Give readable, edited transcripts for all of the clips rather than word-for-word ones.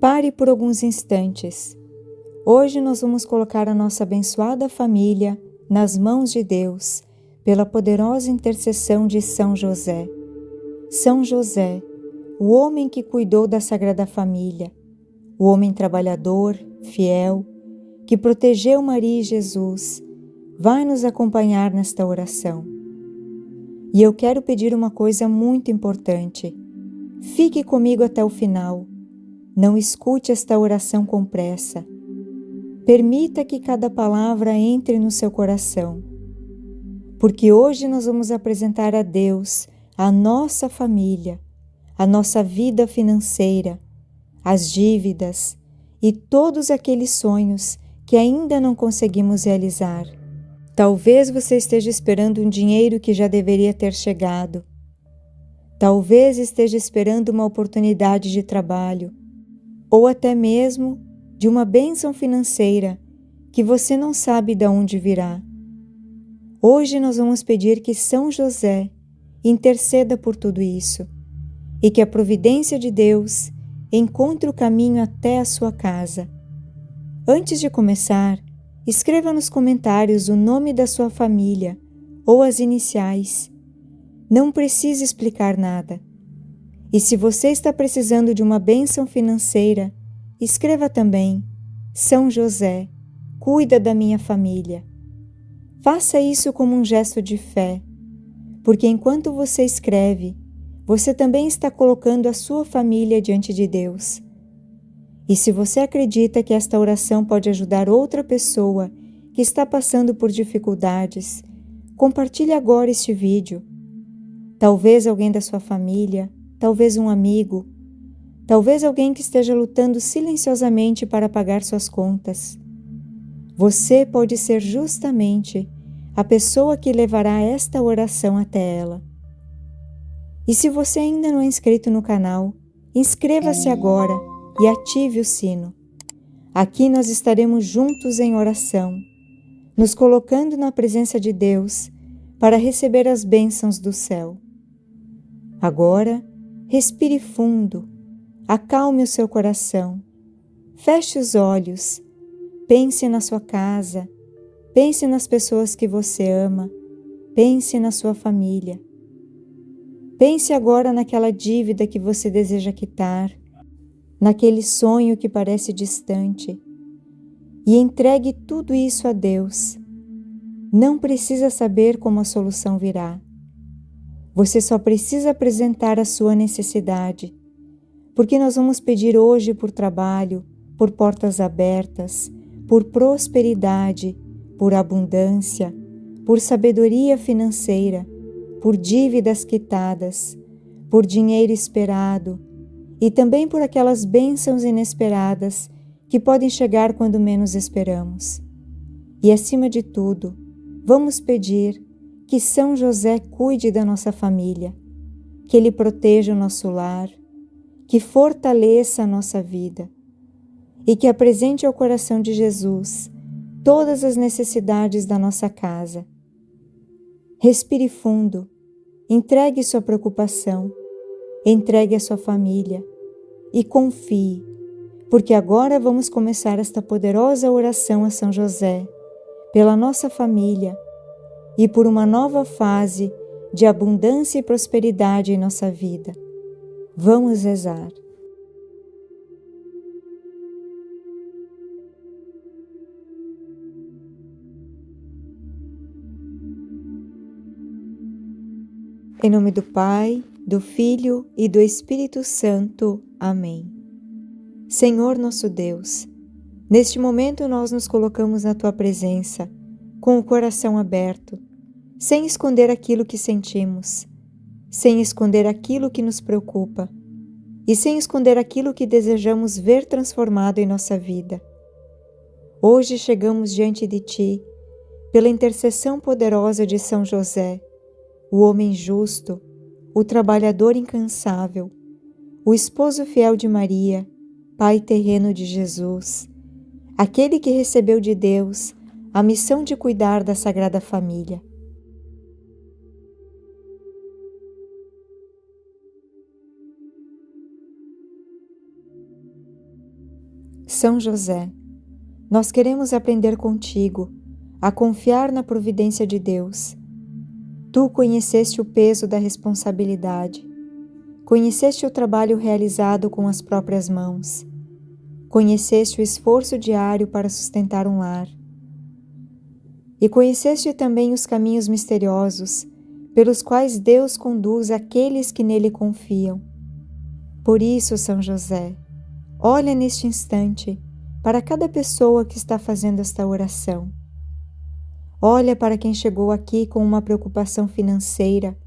Pare por alguns instantes. Hoje nós vamos colocar a nossa abençoada família nas mãos de Deus, pela poderosa intercessão de São José. São José, o homem que cuidou da Sagrada Família, o homem trabalhador, fiel, que protegeu Maria e Jesus, vai nos acompanhar nesta oração. E eu quero pedir uma coisa muito importante. Fique comigo até o final. Não escute esta oração com pressa. Permita que cada palavra entre no seu coração. Porque hoje nós vamos apresentar a Deus a nossa família, a nossa vida financeira, as dívidas e todos aqueles sonhos que ainda não conseguimos realizar. Talvez você esteja esperando um dinheiro que já deveria ter chegado. Talvez esteja esperando uma oportunidade de trabalho, ou até mesmo de uma bênção financeira que você não sabe de onde virá. Hoje nós vamos pedir que São José interceda por tudo isso e que a providência de Deus encontre o caminho até a sua casa. Antes de começar, escreva nos comentários o nome da sua família ou as iniciais. Não precisa explicar nada. E se você está precisando de uma bênção financeira, escreva também: São José, cuida da minha família. Faça isso como um gesto de fé, porque enquanto você escreve, você também está colocando a sua família diante de Deus. E se você acredita que esta oração pode ajudar outra pessoa que está passando por dificuldades, compartilhe agora este vídeo. Talvez alguém da sua família, talvez um amigo, talvez alguém que esteja lutando silenciosamente para pagar suas contas. Você pode ser justamente a pessoa que levará esta oração até ela. E se você ainda não é inscrito no canal, inscreva-se agora e ative o sino. Aqui nós estaremos juntos em oração, nos colocando na presença de Deus para receber as bênçãos do céu. Agora, respire fundo, acalme o seu coração, feche os olhos, pense na sua casa, pense nas pessoas que você ama, pense na sua família. Pense agora naquela dívida que você deseja quitar, naquele sonho que parece distante, e entregue tudo isso a Deus. Não precisa saber como a solução virá. Você só precisa apresentar a sua necessidade, porque nós vamos pedir hoje por trabalho, por portas abertas, por prosperidade, por abundância, por sabedoria financeira, por dívidas quitadas, por dinheiro esperado e também por aquelas bênçãos inesperadas que podem chegar quando menos esperamos. E acima de tudo, vamos pedir que São José cuide da nossa família, que Ele proteja o nosso lar, que fortaleça a nossa vida e que apresente ao coração de Jesus todas as necessidades da nossa casa. Respire fundo, entregue sua preocupação, entregue a sua família e confie, porque agora vamos começar esta poderosa oração a São José, pela nossa família e por uma nova fase de abundância e prosperidade em nossa vida. Vamos rezar. Em nome do Pai, do Filho e do Espírito Santo. Amém. Senhor nosso Deus, neste momento nós nos colocamos na Tua presença, com o coração aberto, sem esconder aquilo que sentimos, sem esconder aquilo que nos preocupa e sem esconder aquilo que desejamos ver transformado em nossa vida. Hoje chegamos diante de Ti, pela intercessão poderosa de São José, o homem justo, o trabalhador incansável, o esposo fiel de Maria, pai terreno de Jesus, aquele que recebeu de Deus a missão de cuidar da Sagrada Família. São José, nós queremos aprender contigo a confiar na providência de Deus. Tu conheceste o peso da responsabilidade, conheceste o trabalho realizado com as próprias mãos, conheceste o esforço diário para sustentar um lar, e conheceste também os caminhos misteriosos pelos quais Deus conduz aqueles que nele confiam. Por isso, São José, olha neste instante para cada pessoa que está fazendo esta oração. Olha para quem chegou aqui com uma preocupação financeira,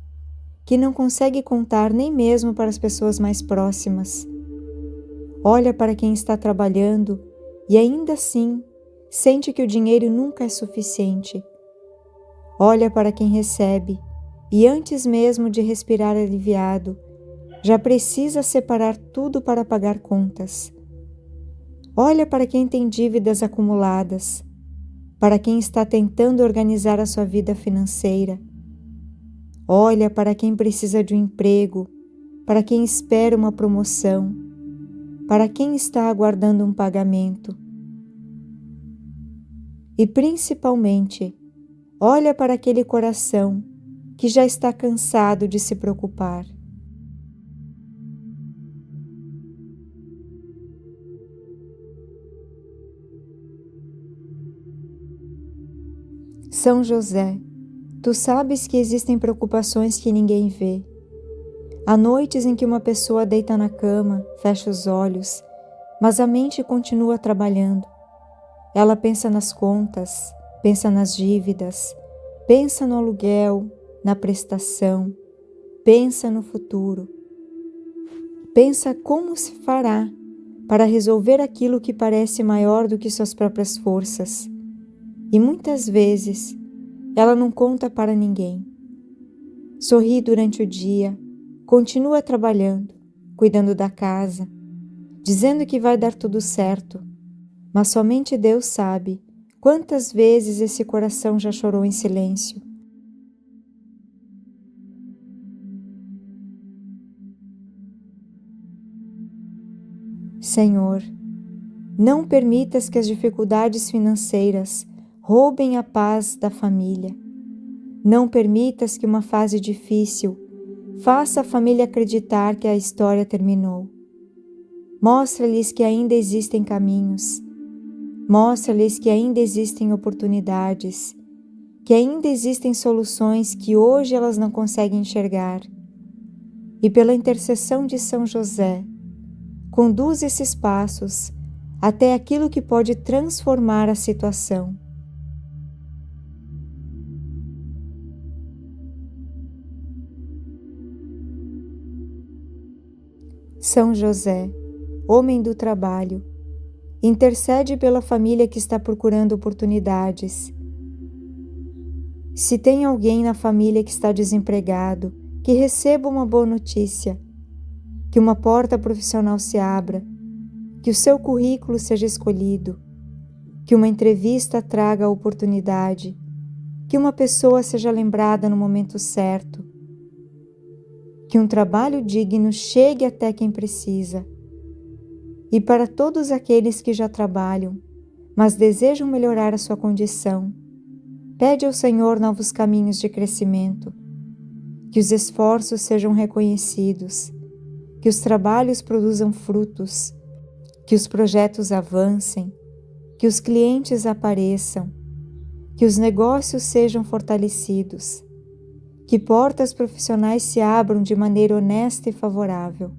que não consegue contar nem mesmo para as pessoas mais próximas. Olha para quem está trabalhando e ainda assim sente que o dinheiro nunca é suficiente. Olha para quem recebe e antes mesmo de respirar aliviado, já precisa separar tudo para pagar contas. Olha para quem tem dívidas acumuladas, para quem está tentando organizar a sua vida financeira. Olha para quem precisa de um emprego, para quem espera uma promoção, para quem está aguardando um pagamento. E principalmente, olha para aquele coração que já está cansado de se preocupar. São José, tu sabes que existem preocupações que ninguém vê. Há noites em que uma pessoa deita na cama, fecha os olhos, mas a mente continua trabalhando. Ela pensa nas contas, pensa nas dívidas, pensa no aluguel, na prestação, pensa no futuro. Pensa como se fará para resolver aquilo que parece maior do que suas próprias forças. E muitas vezes ela não conta para ninguém. Sorri durante o dia, continua trabalhando, cuidando da casa, dizendo que vai dar tudo certo, mas somente Deus sabe quantas vezes esse coração já chorou em silêncio. Senhor, não permitas que as dificuldades financeiras roubem a paz da família. Não permitas que uma fase difícil faça a família acreditar que a história terminou. Mostra-lhes que ainda existem caminhos. Mostra-lhes que ainda existem oportunidades, que ainda existem soluções que hoje elas não conseguem enxergar. E pela intercessão de São José, conduz esses passos até aquilo que pode transformar a situação. São José, homem do trabalho, intercede pela família que está procurando oportunidades. Se tem alguém na família que está desempregado, que receba uma boa notícia, que uma porta profissional se abra, que o seu currículo seja escolhido, que uma entrevista traga a oportunidade, que uma pessoa seja lembrada no momento certo, que um trabalho digno chegue até quem precisa. E para todos aqueles que já trabalham, mas desejam melhorar a sua condição, pede ao Senhor novos caminhos de crescimento, que os esforços sejam reconhecidos, que os trabalhos produzam frutos, que os projetos avancem, que os clientes apareçam, que os negócios sejam fortalecidos, que portas profissionais se abram de maneira honesta e favorável.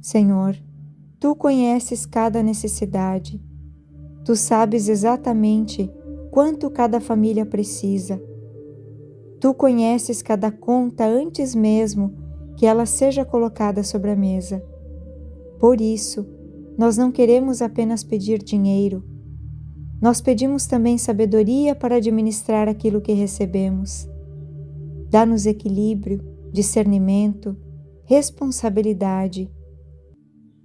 Senhor, Tu conheces cada necessidade. Tu sabes exatamente quanto cada família precisa. Tu conheces cada conta antes mesmo que ela seja colocada sobre a mesa. Por isso, nós não queremos apenas pedir dinheiro. Nós pedimos também sabedoria para administrar aquilo que recebemos. Dá-nos equilíbrio, discernimento, responsabilidade.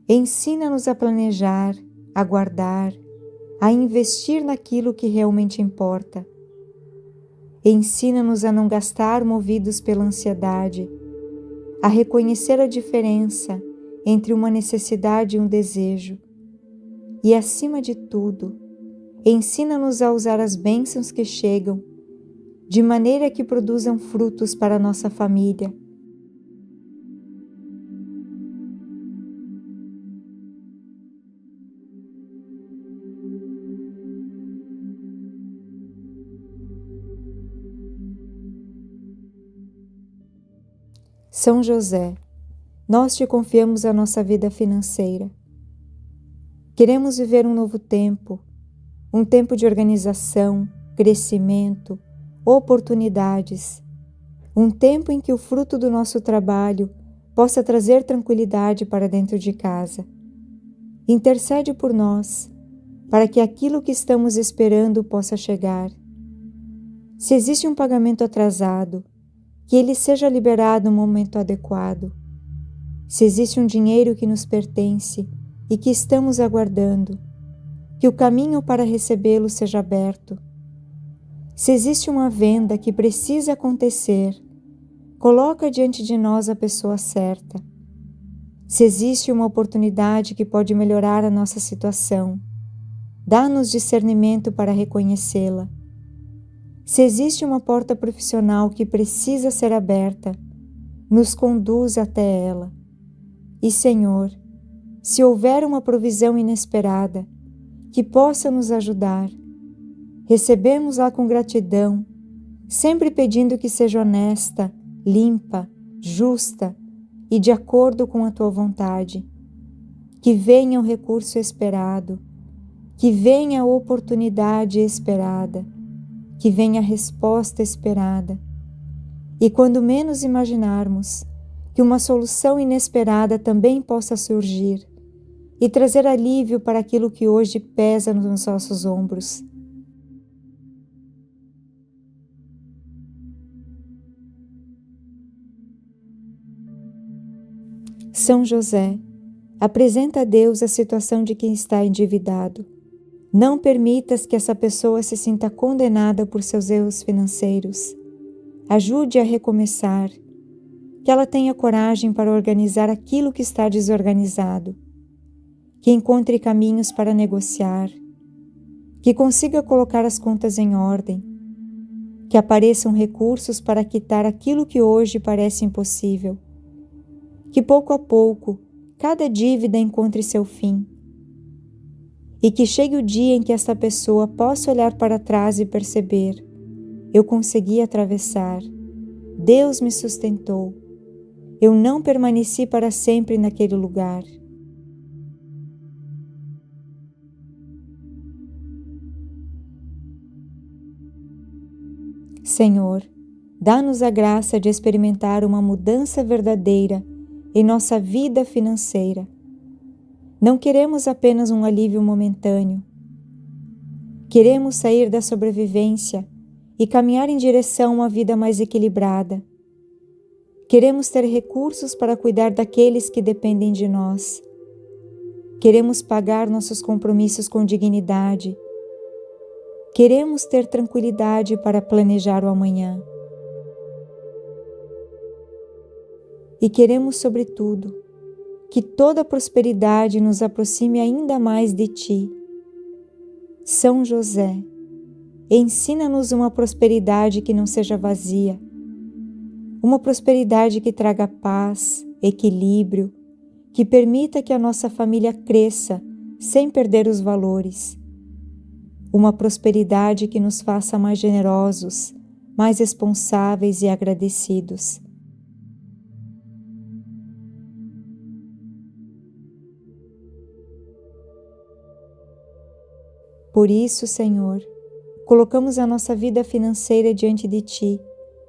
Ensina-nos a planejar, a guardar, a investir naquilo que realmente importa. Ensina-nos a não gastar movidos pela ansiedade, a reconhecer a diferença entre uma necessidade e um desejo. E, acima de tudo, ensina-nos a usar as bênçãos que chegam, de maneira que produzam frutos para a nossa família. São José, nós te confiamos a nossa vida financeira. Queremos viver um novo tempo, um tempo de organização, crescimento, oportunidades, um tempo em que o fruto do nosso trabalho possa trazer tranquilidade para dentro de casa. Intercede por nós, para que aquilo que estamos esperando possa chegar. Se existe um pagamento atrasado, que ele seja liberado no momento adequado. Se existe um dinheiro que nos pertence e que estamos aguardando, que o caminho para recebê-lo seja aberto. Se existe uma venda que precisa acontecer, coloca diante de nós a pessoa certa. Se existe uma oportunidade que pode melhorar a nossa situação, dá-nos discernimento para reconhecê-la. Se existe uma porta profissional que precisa ser aberta, nos conduz até ela. E, Senhor, se houver uma provisão inesperada que possa nos ajudar, recebemos-la com gratidão, sempre pedindo que seja honesta, limpa, justa e de acordo com a Tua vontade. Que venha o recurso esperado, que venha a oportunidade esperada, que venha a resposta esperada. E quando menos imaginarmos, que uma solução inesperada também possa surgir e trazer alívio para aquilo que hoje pesa nos nossos ombros. São José, apresenta a Deus a situação de quem está endividado. Não permitas que essa pessoa se sinta condenada por seus erros financeiros. Ajude a recomeçar, que ela tenha coragem para organizar aquilo que está desorganizado, que encontre caminhos para negociar, que consiga colocar as contas em ordem, que apareçam recursos para quitar aquilo que hoje parece impossível, que pouco a pouco cada dívida encontre seu fim, e que chegue o dia em que esta pessoa possa olhar para trás e perceber: eu consegui atravessar, Deus me sustentou, eu não permaneci para sempre naquele lugar. Senhor, dá-nos a graça de experimentar uma mudança verdadeira em nossa vida financeira. Não queremos apenas um alívio momentâneo. Queremos sair da sobrevivência e caminhar em direção a uma vida mais equilibrada. Queremos ter recursos para cuidar daqueles que dependem de nós. Queremos pagar nossos compromissos com dignidade. Queremos ter tranquilidade para planejar o amanhã. E queremos, sobretudo, que toda prosperidade nos aproxime ainda mais de Ti. São José, ensina-nos uma prosperidade que não seja vazia, uma prosperidade que traga paz, equilíbrio, que permita que a nossa família cresça sem perder os valores. Uma prosperidade que nos faça mais generosos, mais responsáveis e agradecidos. Por isso, Senhor, colocamos a nossa vida financeira diante de Ti,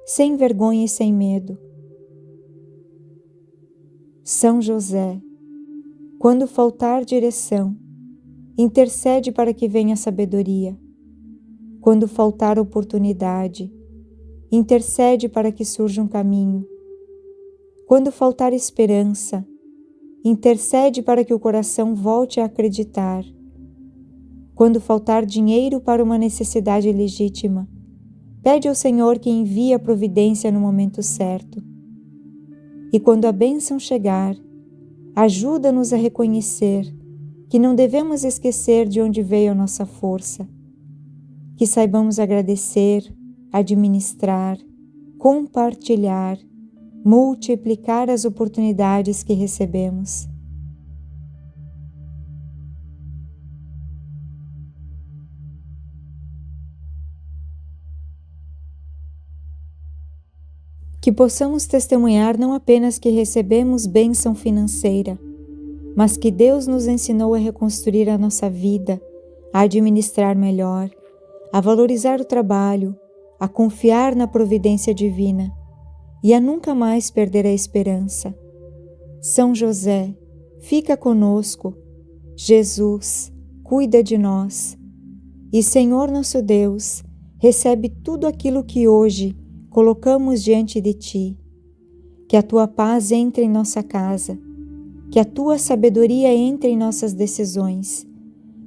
sem vergonha e sem medo. São José, quando faltar direção, intercede para que venha sabedoria. Quando faltar oportunidade, intercede para que surja um caminho. Quando faltar esperança, intercede para que o coração volte a acreditar. Quando faltar dinheiro para uma necessidade legítima, Pede ao Senhor que envie a providência no momento certo. E quando a bênção chegar, ajuda-nos a reconhecer que não devemos esquecer de onde veio a nossa força. Que saibamos agradecer, administrar, compartilhar, multiplicar as oportunidades que recebemos. Que possamos testemunhar não apenas que recebemos bênção financeira, mas que Deus nos ensinou a reconstruir a nossa vida, a administrar melhor, a valorizar o trabalho, a confiar na providência divina e a nunca mais perder a esperança. São José, fica conosco. Jesus, cuida de nós. E Senhor nosso Deus, recebe tudo aquilo que hoje colocamos diante de Ti. Que a Tua paz entre em nossa casa, que a Tua sabedoria entre em nossas decisões,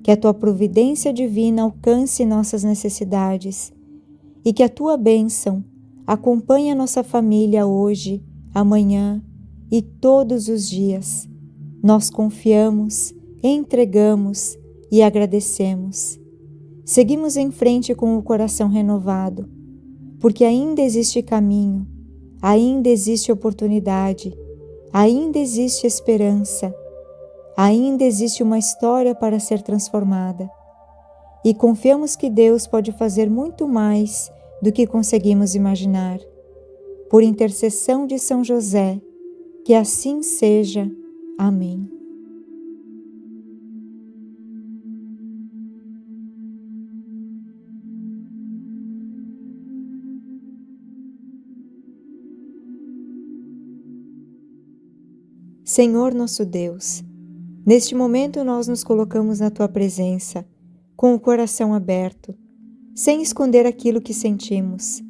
que a Tua providência divina alcance nossas necessidades e que a Tua bênção acompanhe a nossa família hoje, amanhã e todos os dias. Nós confiamos, entregamos e agradecemos. Seguimos em frente com o coração renovado, porque ainda existe caminho, ainda existe oportunidade, ainda existe esperança, ainda existe uma história para ser transformada. E confiamos que Deus pode fazer muito mais do que conseguimos imaginar. Por intercessão de São José, que assim seja. Amém. Senhor nosso Deus, neste momento nós nos colocamos na Tua presença, com o coração aberto, sem esconder aquilo que sentimos,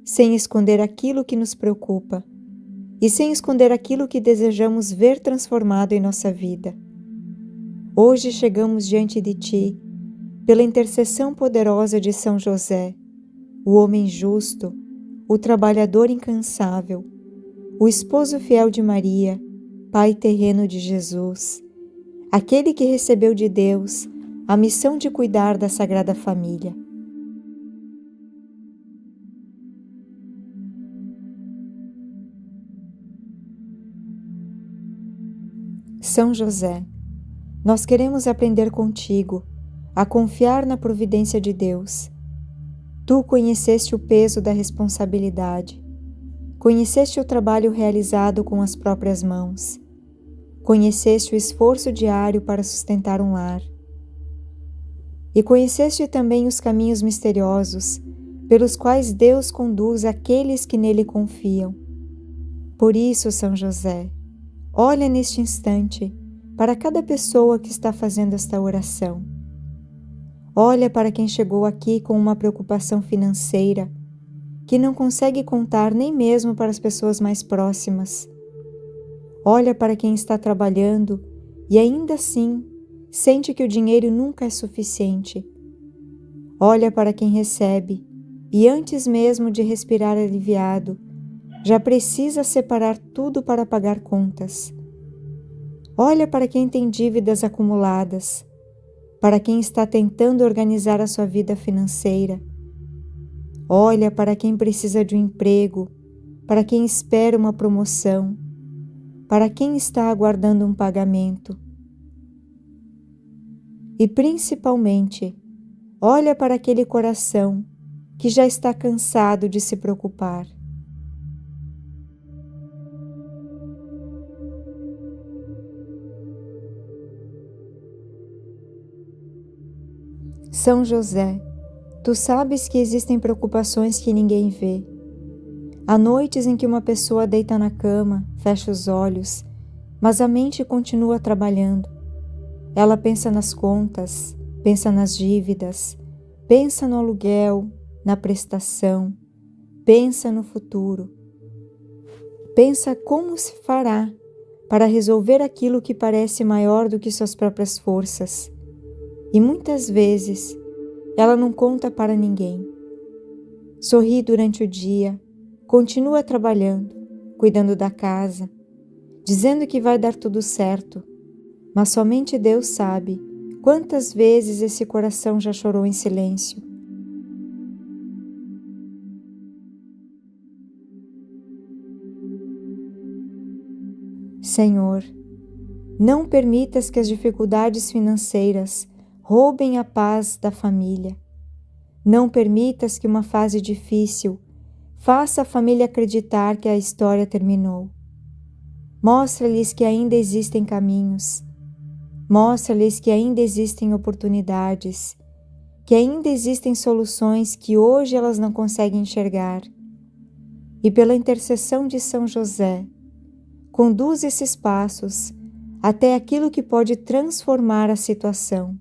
sem esconder aquilo que nos preocupa e sem esconder aquilo que desejamos ver transformado em nossa vida. Hoje chegamos diante de Ti, pela intercessão poderosa de São José, o homem justo, o trabalhador incansável, o esposo fiel de Maria, Pai terreno de Jesus, aquele que recebeu de Deus a missão de cuidar da Sagrada Família. São José, nós queremos aprender contigo a confiar na providência de Deus. Tu conheceste o peso da responsabilidade, conheceste o trabalho realizado com as próprias mãos, conheceste o esforço diário para sustentar um lar, e conheceste também os caminhos misteriosos pelos quais Deus conduz aqueles que nele confiam. Por isso, São José, olha neste instante para cada pessoa que está fazendo esta oração. Olha para quem chegou aqui com uma preocupação financeira, que não consegue contar nem mesmo para as pessoas mais próximas. Olha para quem está trabalhando e ainda assim sente que o dinheiro nunca é suficiente. Olha para quem recebe e antes mesmo de respirar aliviado, já precisa separar tudo para pagar contas. Olha para quem tem dívidas acumuladas, para quem está tentando organizar a sua vida financeira. Olha para quem precisa de um emprego, para quem espera uma promoção, para quem está aguardando um pagamento. E principalmente, olha para aquele coração que já está cansado de se preocupar. São José, tu sabes que existem preocupações que ninguém vê. Há noites em que uma pessoa deita na cama, fecha os olhos, mas a mente continua trabalhando. Ela pensa nas contas, pensa nas dívidas, pensa no aluguel, na prestação, pensa no futuro. Pensa como se fará para resolver aquilo que parece maior do que suas próprias forças. E muitas vezes ela não conta para ninguém. Sorri durante o dia, continua trabalhando, cuidando da casa, dizendo que vai dar tudo certo, mas somente Deus sabe quantas vezes esse coração já chorou em silêncio. Senhor, não permitas que as dificuldades financeiras roubem a paz da família. Não permitas que uma fase difícil faça a família acreditar que a história terminou. Mostra-lhes que ainda existem caminhos. Mostra-lhes que ainda existem oportunidades, que ainda existem soluções que hoje elas não conseguem enxergar. E pela intercessão de São José, conduz esses passos até aquilo que pode transformar a situação.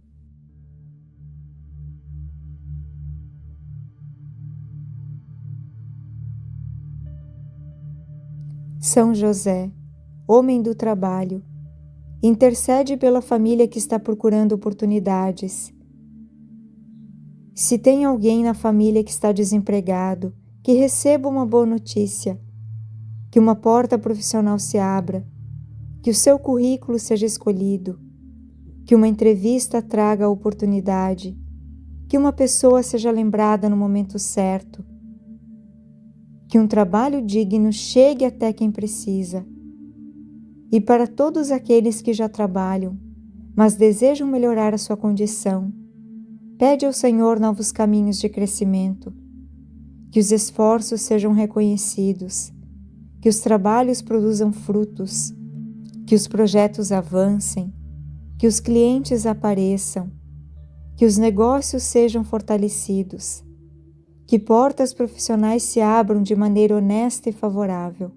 São José, homem do trabalho, intercede pela família que está procurando oportunidades. Se tem alguém na família que está desempregado, que receba uma boa notícia, que uma porta profissional se abra, que o seu currículo seja escolhido, que uma entrevista traga a oportunidade, que uma pessoa seja lembrada no momento certo, que um trabalho digno chegue até quem precisa. E para todos aqueles que já trabalham, mas desejam melhorar a sua condição, pede ao Senhor novos caminhos de crescimento, que os esforços sejam reconhecidos, que os trabalhos produzam frutos, que os projetos avancem, que os clientes apareçam, que os negócios sejam fortalecidos, que portas profissionais se abram de maneira honesta e favorável.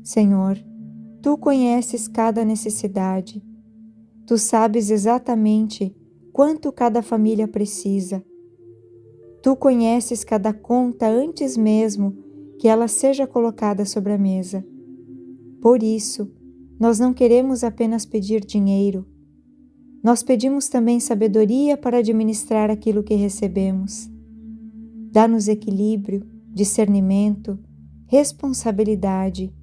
Senhor, Tu conheces cada necessidade. Tu sabes exatamente quanto cada família precisa. Tu conheces cada conta antes mesmo que ela seja colocada sobre a mesa. Por isso, nós não queremos apenas pedir dinheiro. Nós pedimos também sabedoria para administrar aquilo que recebemos. Dá-nos equilíbrio, discernimento, responsabilidade.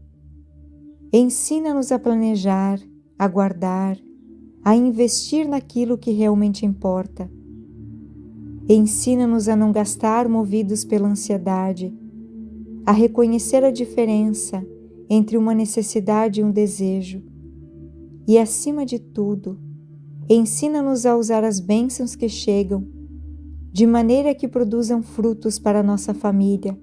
Ensina-nos a planejar, a guardar, a investir naquilo que realmente importa. Ensina-nos a não gastar movidos pela ansiedade, a reconhecer a diferença entre uma necessidade e um desejo. E, acima de tudo, ensina-nos a usar as bênçãos que chegam, de maneira que produzam frutos para a nossa família.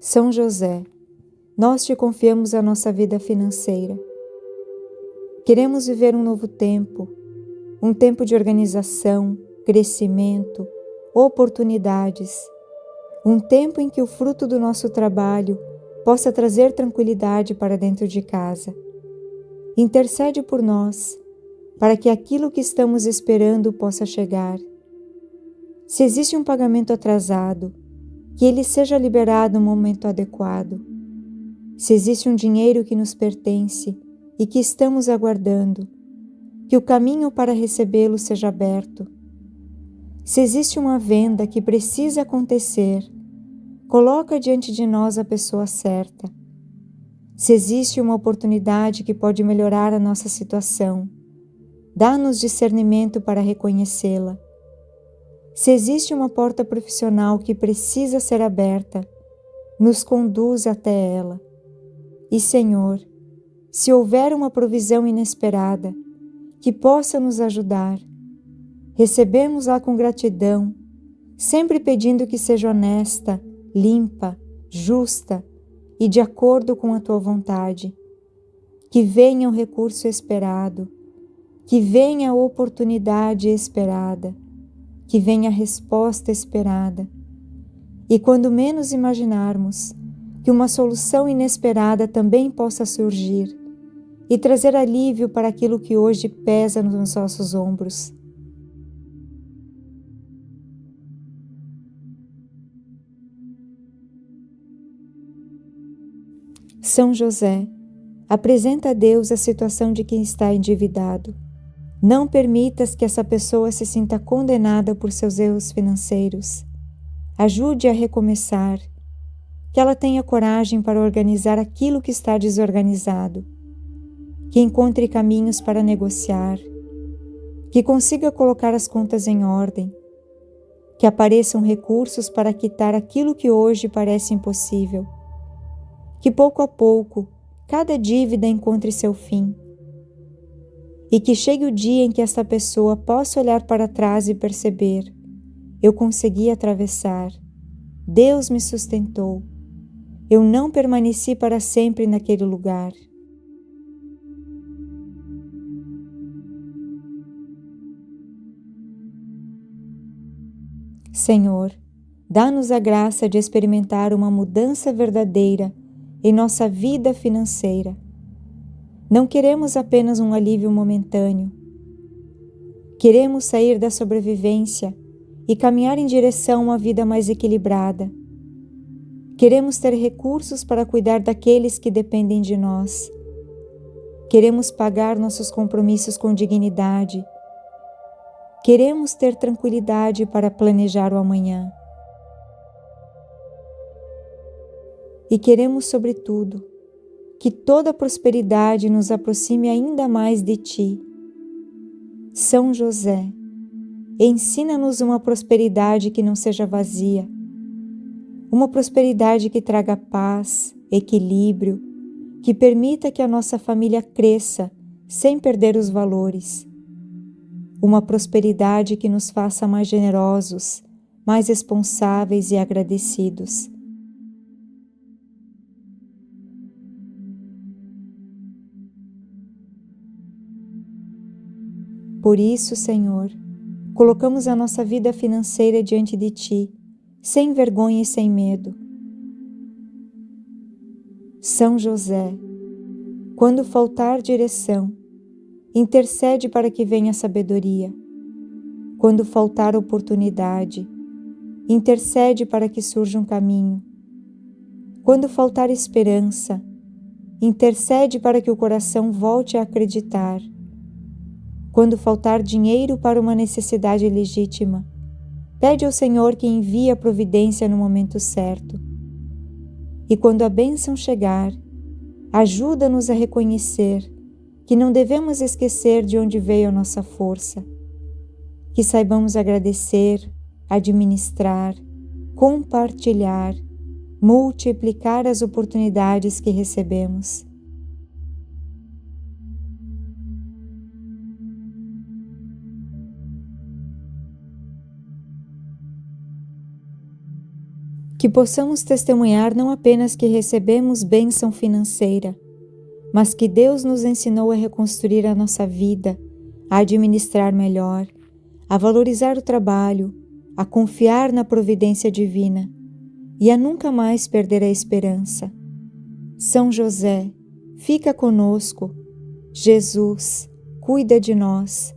São José, nós te confiamos a nossa vida financeira. Queremos viver um novo tempo, um tempo de organização, crescimento, oportunidades, um tempo em que o fruto do nosso trabalho possa trazer tranquilidade para dentro de casa. Intercede por nós, para que aquilo que estamos esperando possa chegar. Se existe um pagamento atrasado, que ele seja liberado no momento adequado. Se existe um dinheiro que nos pertence e que estamos aguardando, que o caminho para recebê-lo seja aberto. Se existe uma venda que precisa acontecer, coloca diante de nós a pessoa certa. Se existe uma oportunidade que pode melhorar a nossa situação, dá-nos discernimento para reconhecê-la. Se existe uma porta profissional que precisa ser aberta, nos conduz até ela. E, Senhor, se houver uma provisão inesperada que possa nos ajudar, recebemos-la com gratidão, sempre pedindo que seja honesta, limpa, justa e de acordo com a Tua vontade. Que venha o recurso esperado, que venha a oportunidade esperada, que venha a resposta esperada. E quando menos imaginarmos, que uma solução inesperada também possa surgir e trazer alívio para aquilo que hoje pesa nos nossos ombros. São José, apresenta a Deus a situação de quem está endividado. Não permitas que essa pessoa se sinta condenada por seus erros financeiros. Ajude a recomeçar, que ela tenha coragem para organizar aquilo que está desorganizado, que encontre caminhos para negociar, que consiga colocar as contas em ordem, que apareçam recursos para quitar aquilo que hoje parece impossível, que pouco a pouco cada dívida encontre seu fim, e que chegue o dia em que esta pessoa possa olhar para trás e perceber: eu consegui atravessar, Deus me sustentou, eu não permaneci para sempre naquele lugar. Senhor, dá-nos a graça de experimentar uma mudança verdadeira em nossa vida financeira. Não queremos apenas um alívio momentâneo. Queremos sair da sobrevivência e caminhar em direção a uma vida mais equilibrada. Queremos ter recursos para cuidar daqueles que dependem de nós. Queremos pagar nossos compromissos com dignidade. Queremos ter tranquilidade para planejar o amanhã. E queremos, sobretudo, que toda prosperidade nos aproxime ainda mais de Ti. São José, ensina-nos uma prosperidade que não seja vazia, uma prosperidade que traga paz, equilíbrio, que permita que a nossa família cresça sem perder os valores. Uma prosperidade que nos faça mais generosos, mais responsáveis e agradecidos. Por isso, Senhor, colocamos a nossa vida financeira diante de Ti, sem vergonha e sem medo. São José, quando faltar direção, intercede para que venha sabedoria. Quando faltar oportunidade, intercede para que surja um caminho. Quando faltar esperança, intercede para que o coração volte a acreditar. Quando faltar dinheiro para uma necessidade legítima, pede ao Senhor que envie a providência no momento certo. E quando a bênção chegar, ajuda-nos a reconhecer que não devemos esquecer de onde veio a nossa força, que saibamos agradecer, administrar, compartilhar, multiplicar as oportunidades que recebemos. Que possamos testemunhar não apenas que recebemos bênção financeira, mas que Deus nos ensinou a reconstruir a nossa vida, a administrar melhor, a valorizar o trabalho, a confiar na providência divina e a nunca mais perder a esperança. São José, fica conosco. Jesus, cuida de nós.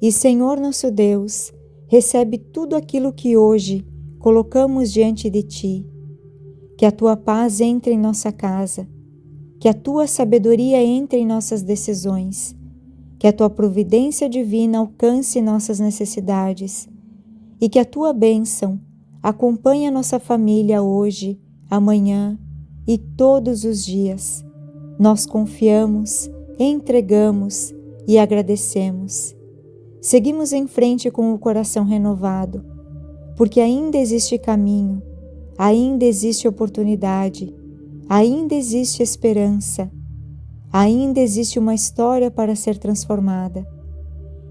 E Senhor nosso Deus, recebe tudo aquilo que hoje colocamos diante de Ti. Que a Tua paz entre em nossa casa, que a Tua sabedoria entre em nossas decisões, que a Tua providência divina alcance nossas necessidades e que a Tua bênção acompanhe a nossa família hoje, amanhã e todos os dias. Nós confiamos, entregamos e agradecemos. Seguimos em frente com o coração renovado, porque ainda existe caminho, ainda existe oportunidade, ainda existe esperança, ainda existe uma história para ser transformada.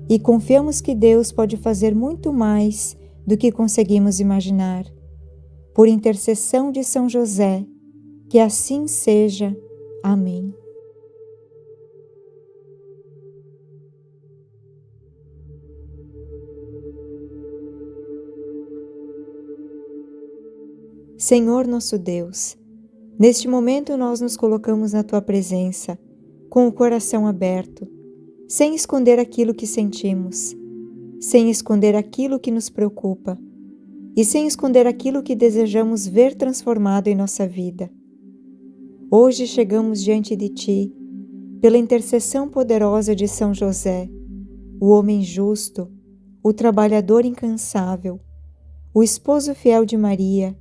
E confiamos que Deus pode fazer muito mais do que conseguimos imaginar. Por intercessão de São José, que assim seja. Amém. Senhor nosso Deus, neste momento nós nos colocamos na Tua presença, com o coração aberto, sem esconder aquilo que sentimos, sem esconder aquilo que nos preocupa e sem esconder aquilo que desejamos ver transformado em nossa vida. Hoje chegamos diante de Ti, pela intercessão poderosa de São José, o homem justo, o trabalhador incansável, o esposo fiel de Maria,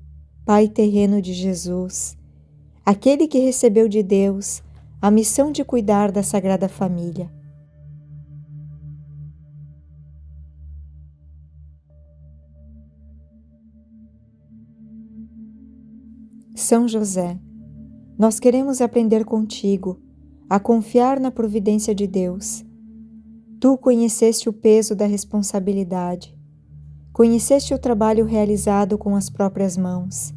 pai terreno de Jesus, aquele que recebeu de Deus a missão de cuidar da Sagrada Família. São José, nós queremos aprender contigo a confiar na providência de Deus. Tu conheceste o peso da responsabilidade, conheceste o trabalho realizado com as próprias mãos,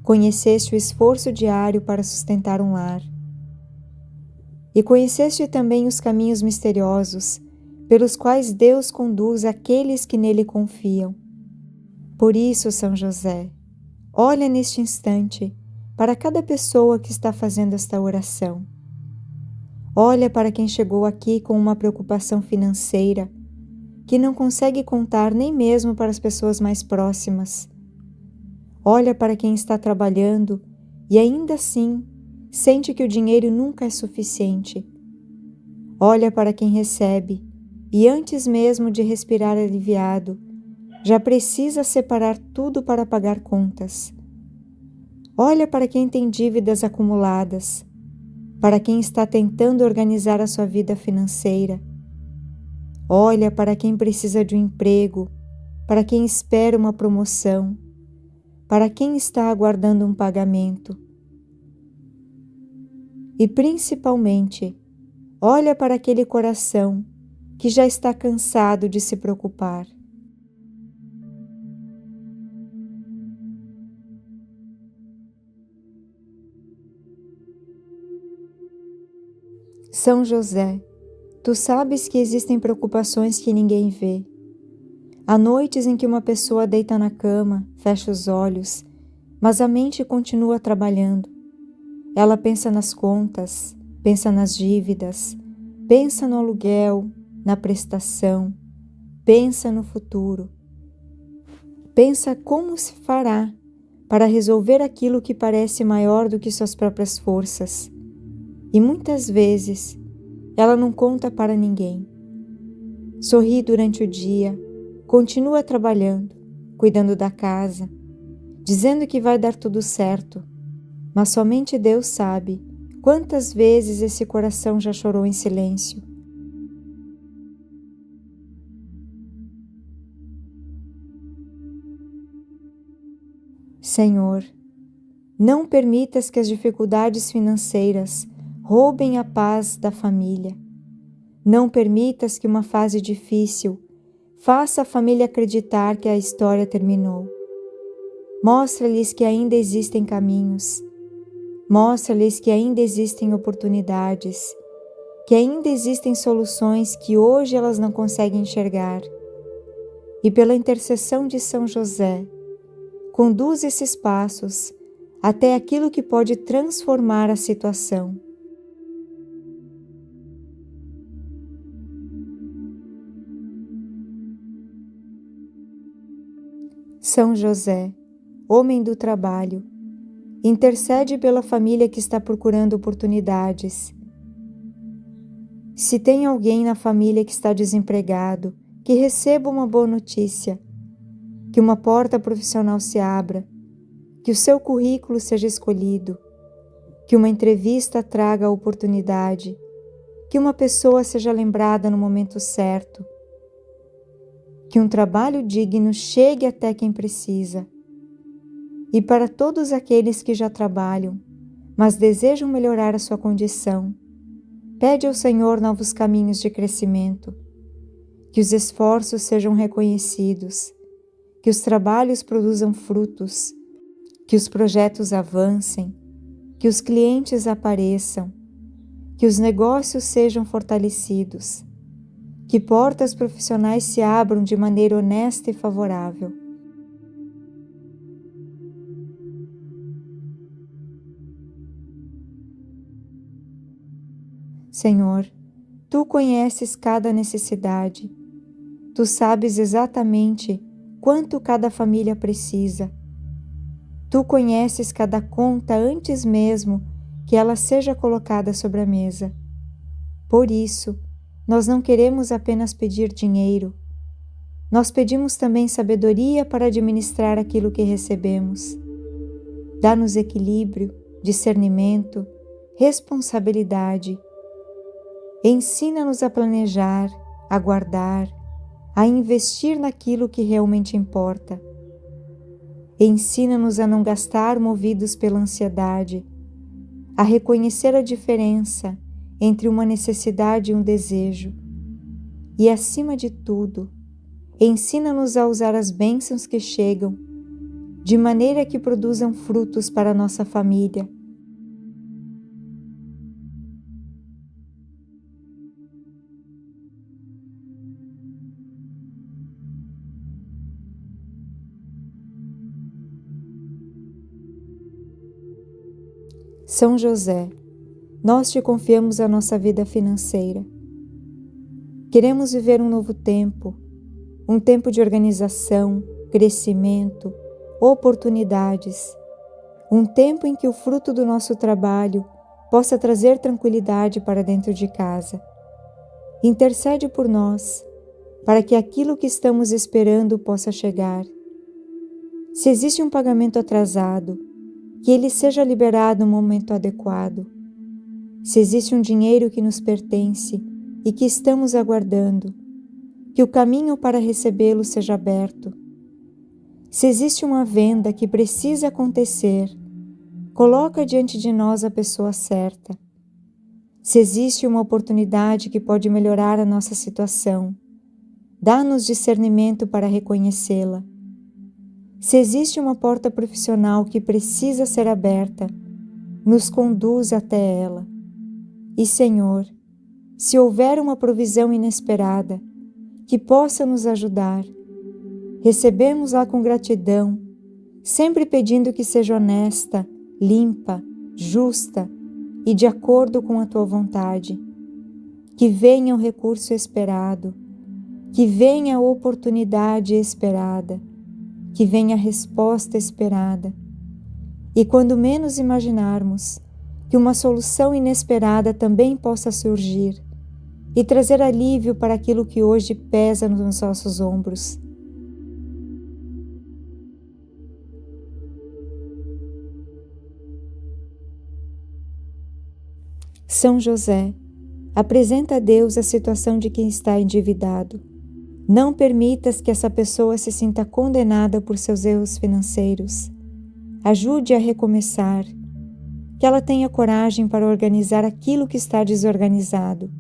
conheceste o esforço diário para sustentar um lar, e conheceste também os caminhos misteriosos pelos quais Deus conduz aqueles que nele confiam. Por isso, São José, olha neste instante para cada pessoa que está fazendo esta oração. Olha para quem chegou aqui com uma preocupação financeira, que não consegue contar nem mesmo para as pessoas mais próximas. Olha para quem está trabalhando e ainda assim sente que o dinheiro nunca é suficiente. Olha para quem recebe e antes mesmo de respirar aliviado, já precisa separar tudo para pagar contas. Olha para quem tem dívidas acumuladas, para quem está tentando organizar a sua vida financeira. Olha para quem precisa de um emprego, para quem espera uma promoção, para quem está aguardando um pagamento. E principalmente, olha para aquele coração que já está cansado de se preocupar. São José, tu sabes que existem preocupações que ninguém vê. Há noites em que uma pessoa deita na cama, fecha os olhos, mas a mente continua trabalhando. Ela pensa nas contas, pensa nas dívidas, pensa no aluguel, na prestação, pensa no futuro. Pensa como se fará para resolver aquilo que parece maior do que suas próprias forças. E muitas vezes ela não conta para ninguém. Sorri durante o dia, continua trabalhando, cuidando da casa, dizendo que vai dar tudo certo, mas somente Deus sabe quantas vezes esse coração já chorou em silêncio. Senhor, não permitas que as dificuldades financeiras roubem a paz da família. Não permitas que uma fase difícil faça a família acreditar que a história terminou. Mostra-lhes que ainda existem caminhos. Mostra-lhes que ainda existem oportunidades, que ainda existem soluções que hoje elas não conseguem enxergar. E pela intercessão de São José, conduz esses passos até aquilo que pode transformar a situação. São José, homem do trabalho, intercede pela família que está procurando oportunidades. Se tem alguém na família que está desempregado, que receba uma boa notícia, que uma porta profissional se abra, que o seu currículo seja escolhido, que uma entrevista traga a oportunidade, que uma pessoa seja lembrada no momento certo, que um trabalho digno chegue até quem precisa. E para todos aqueles que já trabalham, mas desejam melhorar a sua condição, pede ao Senhor novos caminhos de crescimento, que os esforços sejam reconhecidos, que os trabalhos produzam frutos, que os projetos avancem, que os clientes apareçam, que os negócios sejam fortalecidos, que portas profissionais se abram de maneira honesta e favorável. Senhor, Tu conheces cada necessidade. Tu sabes exatamente quanto cada família precisa. Tu conheces cada conta antes mesmo que ela seja colocada sobre a mesa. Por isso, nós não queremos apenas pedir dinheiro. Nós pedimos também sabedoria para administrar aquilo que recebemos. Dá-nos equilíbrio, discernimento, responsabilidade. Ensina-nos a planejar, a guardar, a investir naquilo que realmente importa. Ensina-nos a não gastar movidos pela ansiedade, a reconhecer a diferença entre uma necessidade e um desejo. E, acima de tudo, ensina-nos a usar as bênçãos que chegam, de maneira que produzam frutos para a nossa família. São José, nós te confiamos a nossa vida financeira. Queremos viver um novo tempo, um tempo de organização, crescimento, oportunidades, um tempo em que o fruto do nosso trabalho possa trazer tranquilidade para dentro de casa. Intercede por nós, para que aquilo que estamos esperando possa chegar. Se existe um pagamento atrasado, que ele seja liberado no momento adequado. Se existe um dinheiro que nos pertence e que estamos aguardando, que o caminho para recebê-lo seja aberto. Se existe uma venda que precisa acontecer, coloca diante de nós a pessoa certa. Se existe uma oportunidade que pode melhorar a nossa situação, dá-nos discernimento para reconhecê-la. Se existe uma porta profissional que precisa ser aberta, nos conduz até ela. E, Senhor, se houver uma provisão inesperada que possa nos ajudar, recebemos-la com gratidão, sempre pedindo que seja honesta, limpa, justa e de acordo com a Tua vontade. Que venha o recurso esperado, que venha a oportunidade esperada, que venha a resposta esperada. E quando menos imaginarmos, que uma solução inesperada também possa surgir e trazer alívio para aquilo que hoje pesa nos nossos ombros. São José, apresenta a Deus a situação de quem está endividado. Não permitas que essa pessoa se sinta condenada por seus erros financeiros. Ajude a recomeçar, que ela tenha coragem para organizar aquilo que está desorganizado,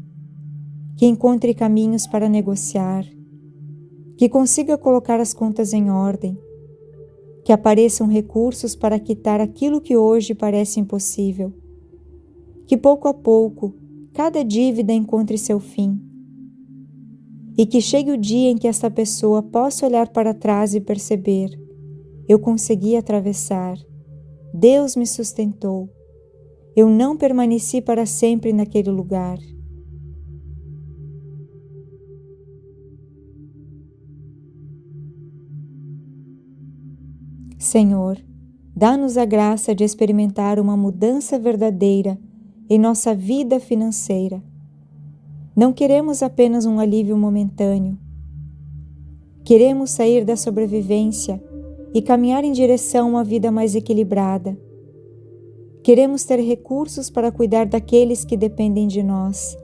que encontre caminhos para negociar, que consiga colocar as contas em ordem, que apareçam recursos para quitar aquilo que hoje parece impossível, que pouco a pouco cada dívida encontre seu fim, e que chegue o dia em que esta pessoa possa olhar para trás e perceber: eu consegui atravessar, Deus me sustentou, eu não permaneci para sempre naquele lugar. Senhor, dá-nos a graça de experimentar uma mudança verdadeira em nossa vida financeira. Não queremos apenas um alívio momentâneo. Queremos sair da sobrevivência e caminhar em direção a uma vida mais equilibrada. Queremos ter recursos para cuidar daqueles que dependem de nós.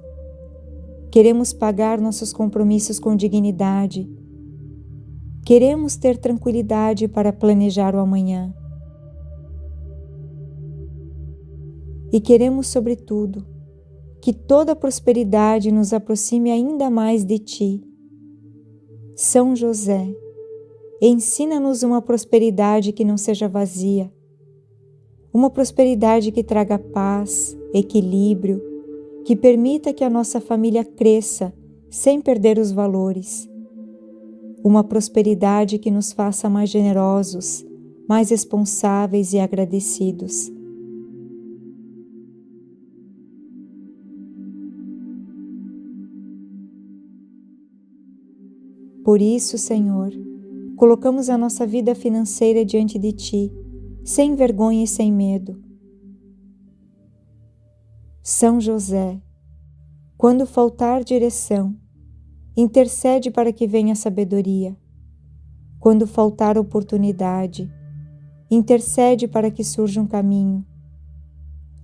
Queremos pagar nossos compromissos com dignidade. Queremos ter tranquilidade para planejar o amanhã. E queremos, sobretudo, que toda prosperidade nos aproxime ainda mais de Ti. São José, ensina-nos uma prosperidade que não seja vazia, uma prosperidade que traga paz, equilíbrio, que permita que a nossa família cresça sem perder os valores, uma prosperidade que nos faça mais generosos, mais responsáveis e agradecidos. Por isso, Senhor, colocamos a nossa vida financeira diante de Ti, sem vergonha e sem medo. São José, quando faltar direção, intercede para que venha sabedoria. Quando faltar oportunidade, intercede para que surja um caminho.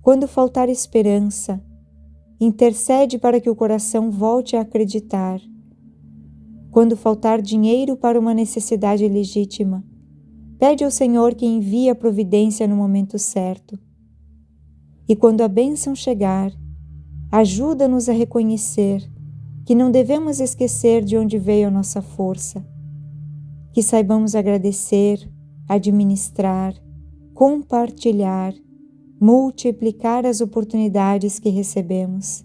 Quando faltar esperança, intercede para que o coração volte a acreditar. Quando faltar dinheiro para uma necessidade legítima, pede ao Senhor que envie a providência no momento certo. E quando a bênção chegar, ajuda-nos a reconhecer que não devemos esquecer de onde veio a nossa força. Que saibamos agradecer, administrar, compartilhar, multiplicar as oportunidades que recebemos.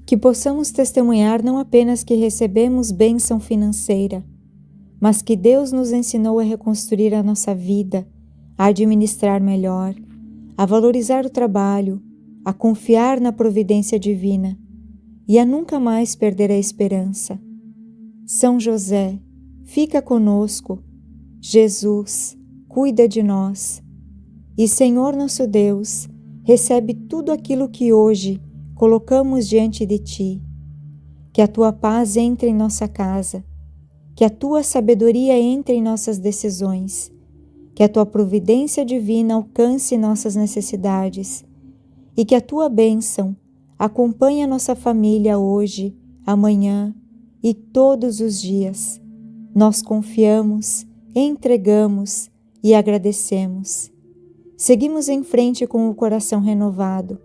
Que possamos testemunhar não apenas que recebemos bênção financeira, mas que Deus nos ensinou a reconstruir a nossa vida, a administrar melhor, a valorizar o trabalho, a confiar na providência divina e a nunca mais perder a esperança. São José, fica conosco. Jesus, cuida de nós. E Senhor nosso Deus, recebe tudo aquilo que hoje colocamos diante de Ti. Que a Tua paz entre em nossa casa, que a Tua sabedoria entre em nossas decisões, que a Tua providência divina alcance nossas necessidades e que a Tua bênção acompanhe a nossa família hoje, amanhã e todos os dias. Nós confiamos, entregamos e agradecemos. Seguimos em frente com o coração renovado,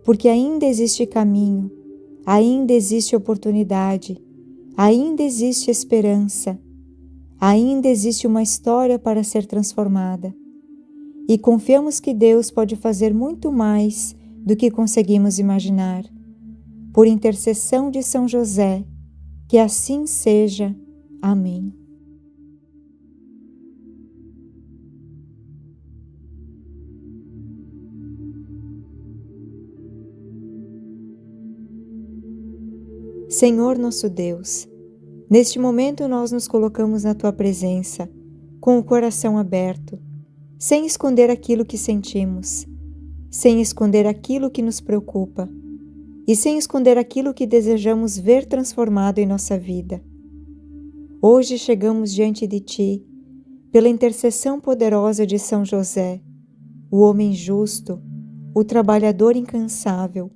porque ainda existe caminho, ainda existe oportunidade, ainda existe esperança, ainda existe uma história para ser transformada. E confiamos que Deus pode fazer muito mais do que conseguimos imaginar. Por intercessão de São José, que assim seja. Amém. Senhor nosso Deus, neste momento nós nos colocamos na Tua presença, com o coração aberto, sem esconder aquilo que sentimos, sem esconder aquilo que nos preocupa e sem esconder aquilo que desejamos ver transformado em nossa vida. Hoje chegamos diante de Ti, pela intercessão poderosa de São José, o homem justo, o trabalhador incansável,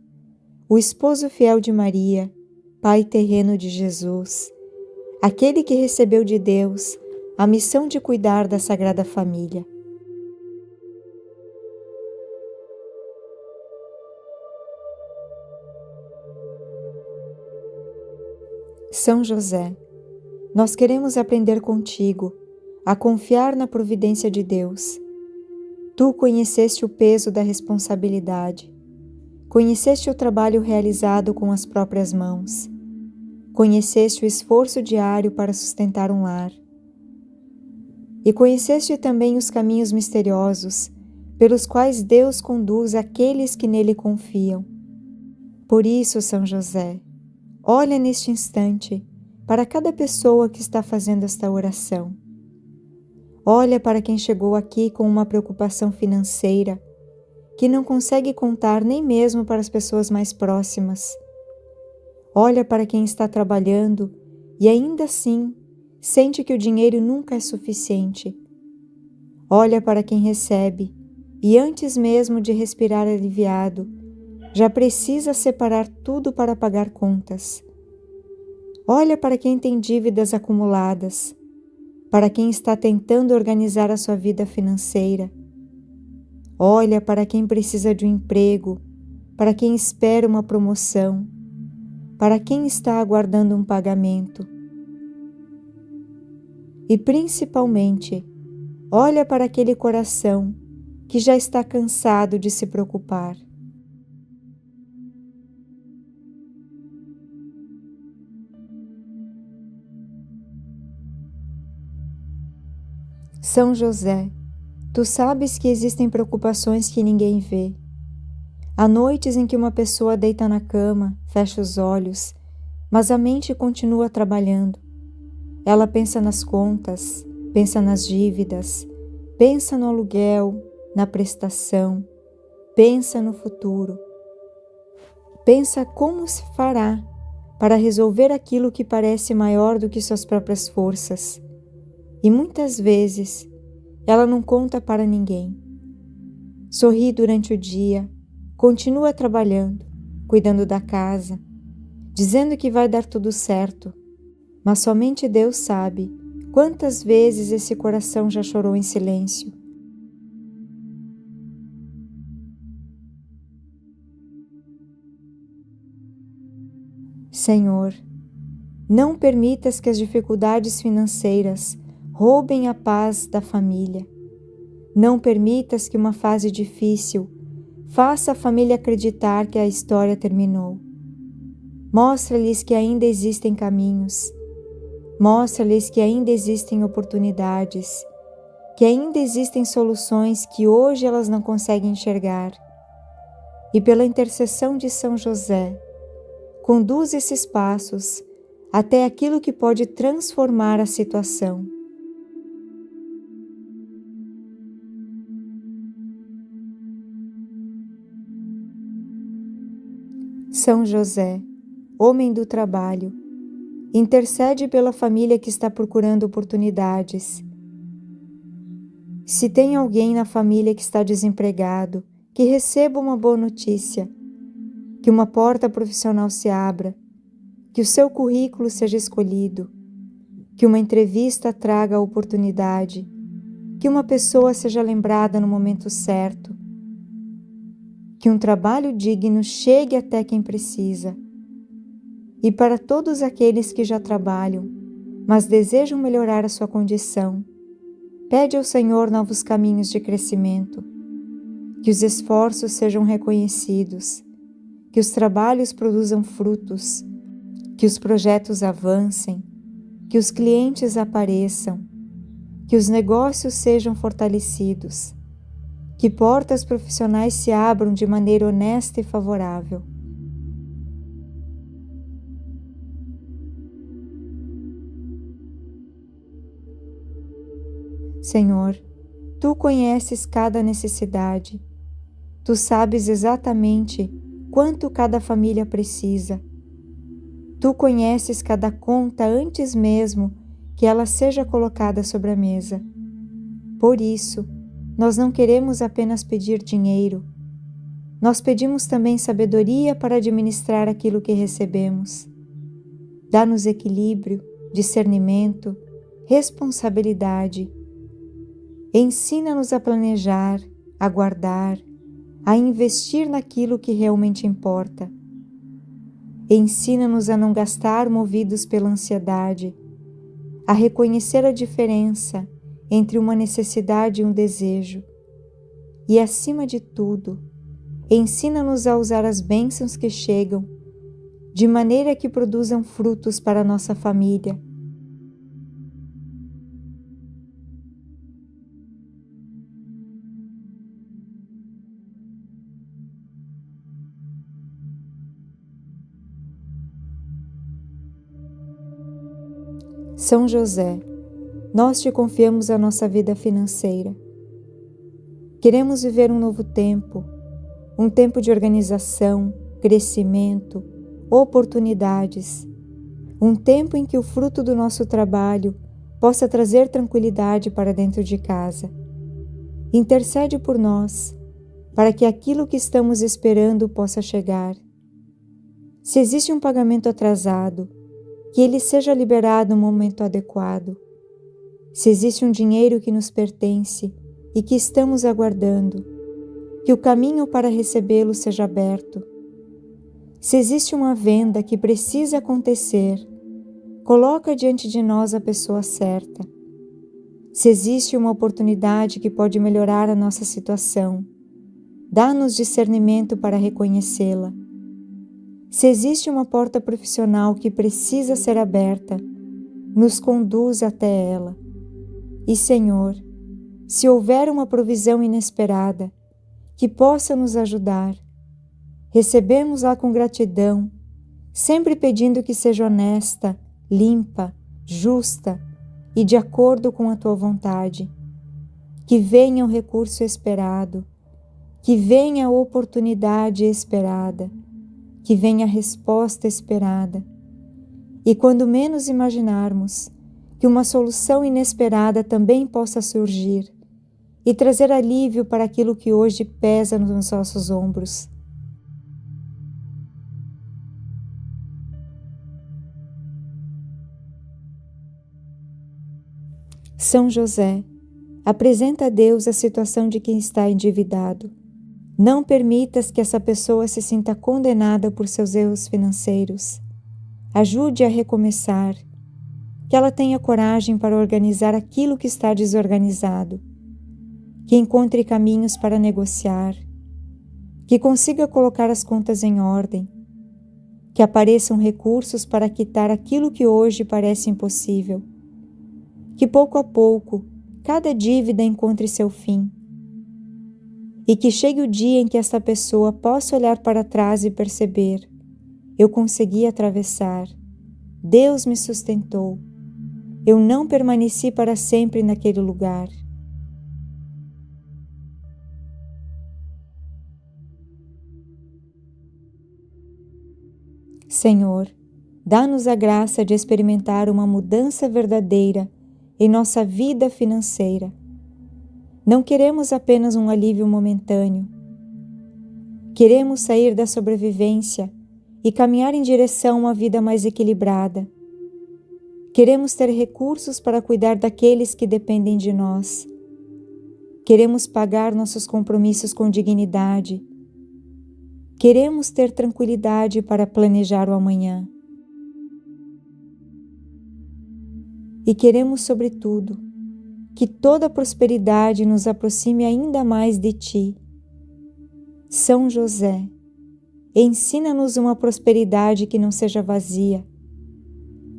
o esposo fiel de Maria, Pai terreno de Jesus, aquele que recebeu de Deus a missão de cuidar da Sagrada Família. São José, nós queremos aprender contigo a confiar na providência de Deus. Tu conheceste o peso da responsabilidade, conheceste o trabalho realizado com as próprias mãos, conheceste o esforço diário para sustentar um lar. E conheceste também os caminhos misteriosos pelos quais Deus conduz aqueles que nele confiam. Por isso, São José, olha neste instante para cada pessoa que está fazendo esta oração. Olha para quem chegou aqui com uma preocupação financeira, que não consegue contar nem mesmo para as pessoas mais próximas. Olha para quem está trabalhando e ainda assim sente que o dinheiro nunca é suficiente. Olha para quem recebe e antes mesmo de respirar aliviado, já precisa separar tudo para pagar contas. Olha para quem tem dívidas acumuladas, para quem está tentando organizar a sua vida financeira. Olha para quem precisa de um emprego, para quem espera uma promoção, para quem está aguardando um pagamento. E principalmente, olha para aquele coração que já está cansado de se preocupar. São José, Tu sabes que existem preocupações que ninguém vê. Há noites em que uma pessoa deita na cama, fecha os olhos, mas a mente continua trabalhando. Ela pensa nas contas, pensa nas dívidas, pensa no aluguel, na prestação, pensa no futuro. Pensa como se fará para resolver aquilo que parece maior do que suas próprias forças. E muitas vezes ela não conta para ninguém. Sorri durante o dia, continua trabalhando, cuidando da casa, dizendo que vai dar tudo certo, mas somente Deus sabe quantas vezes esse coração já chorou em silêncio. Senhor, não permitas que as dificuldades financeiras roubem a paz da família. Não permitas que uma fase difícil faça a família acreditar que a história terminou. Mostra-lhes que ainda existem caminhos. Mostra-lhes que ainda existem oportunidades, que ainda existem soluções que hoje elas não conseguem enxergar. E pela intercessão de São José, conduz esses passos até aquilo que pode transformar a situação. São José, homem do trabalho, intercede pela família que está procurando oportunidades. Se tem alguém na família que está desempregado, que receba uma boa notícia, que uma porta profissional se abra, que o seu currículo seja escolhido, que uma entrevista traga a oportunidade, que uma pessoa seja lembrada no momento certo, que um trabalho digno chegue até quem precisa. E para todos aqueles que já trabalham, mas desejam melhorar a sua condição, pede ao Senhor novos caminhos de crescimento, que os esforços sejam reconhecidos, que os trabalhos produzam frutos, que os projetos avancem, que os clientes apareçam, que os negócios sejam fortalecidos, que portas profissionais se abram de maneira honesta e favorável. Senhor, Tu conheces cada necessidade. Tu sabes exatamente quanto cada família precisa. Tu conheces cada conta antes mesmo que ela seja colocada sobre a mesa. Por isso, nós não queremos apenas pedir dinheiro. Nós pedimos também sabedoria para administrar aquilo que recebemos. Dá-nos equilíbrio, discernimento, responsabilidade. Ensina-nos a planejar, a guardar, a investir naquilo que realmente importa. Ensina-nos a não gastar movidos pela ansiedade, a reconhecer a diferença entre uma necessidade e um desejo. E, acima de tudo, ensina-nos a usar as bênçãos que chegam, de maneira que produzam frutos para a nossa família. São José, nós te confiamos a nossa vida financeira. Queremos viver um novo tempo, um tempo de organização, crescimento, oportunidades, um tempo em que o fruto do nosso trabalho possa trazer tranquilidade para dentro de casa. Intercede por nós, para que aquilo que estamos esperando possa chegar. Se existe um pagamento atrasado, que ele seja liberado no momento adequado. Se existe um dinheiro que nos pertence e que estamos aguardando, que o caminho para recebê-lo seja aberto. Se existe uma venda que precisa acontecer, coloca diante de nós a pessoa certa. Se existe uma oportunidade que pode melhorar a nossa situação, dá-nos discernimento para reconhecê-la. Se existe uma porta profissional que precisa ser aberta, nos conduz até ela. E, Senhor, se houver uma provisão inesperada que possa nos ajudar, recebemos-la com gratidão, sempre pedindo que seja honesta, limpa, justa e de acordo com a tua vontade. Que venha o recurso esperado, que venha a oportunidade esperada, que venha a resposta esperada. E quando menos imaginarmos, que uma solução inesperada também possa surgir e trazer alívio para aquilo que hoje pesa nos nossos ombros. São José, apresenta a Deus a situação de quem está endividado. Não permitas que essa pessoa se sinta condenada por seus erros financeiros. Ajude a recomeçar, que ela tenha coragem para organizar aquilo que está desorganizado, que encontre caminhos para negociar, que consiga colocar as contas em ordem, que apareçam recursos para quitar aquilo que hoje parece impossível, que pouco a pouco cada dívida encontre seu fim, e que chegue o dia em que esta pessoa possa olhar para trás e perceber: eu consegui atravessar, Deus me sustentou, eu não permaneci para sempre naquele lugar. Senhor, dá-nos a graça de experimentar uma mudança verdadeira em nossa vida financeira. Não queremos apenas um alívio momentâneo. Queremos sair da sobrevivência e caminhar em direção a uma vida mais equilibrada. Queremos ter recursos para cuidar daqueles que dependem de nós. Queremos pagar nossos compromissos com dignidade. Queremos ter tranquilidade para planejar o amanhã. E queremos, sobretudo, que toda prosperidade nos aproxime ainda mais de Ti. São José, ensina-nos uma prosperidade que não seja vazia,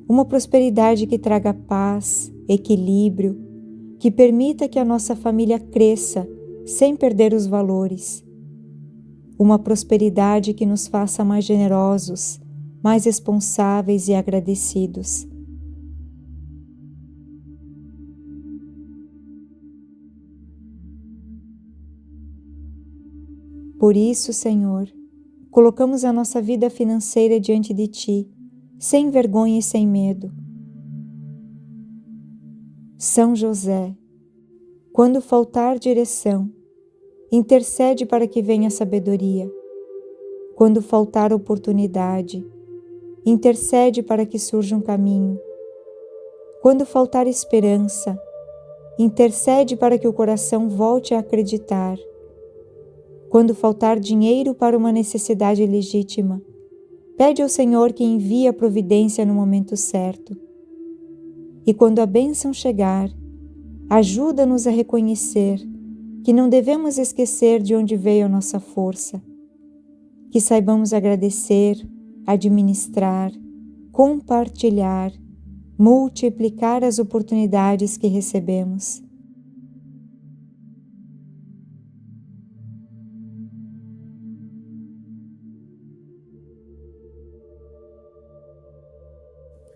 uma prosperidade que traga paz, equilíbrio, que permita que a nossa família cresça sem perder os valores. Uma prosperidade que nos faça mais generosos, mais responsáveis e agradecidos. Por isso, Senhor, colocamos a nossa vida financeira diante de Ti, sem vergonha e sem medo. São José, quando faltar direção, intercede para que venha sabedoria. Quando faltar oportunidade, intercede para que surja um caminho. Quando faltar esperança, intercede para que o coração volte a acreditar. Quando faltar dinheiro para uma necessidade legítima, pede ao Senhor que envie a providência no momento certo. E quando a bênção chegar, ajuda-nos a reconhecer que não devemos esquecer de onde veio a nossa força. Que saibamos agradecer, administrar, compartilhar, multiplicar as oportunidades que recebemos.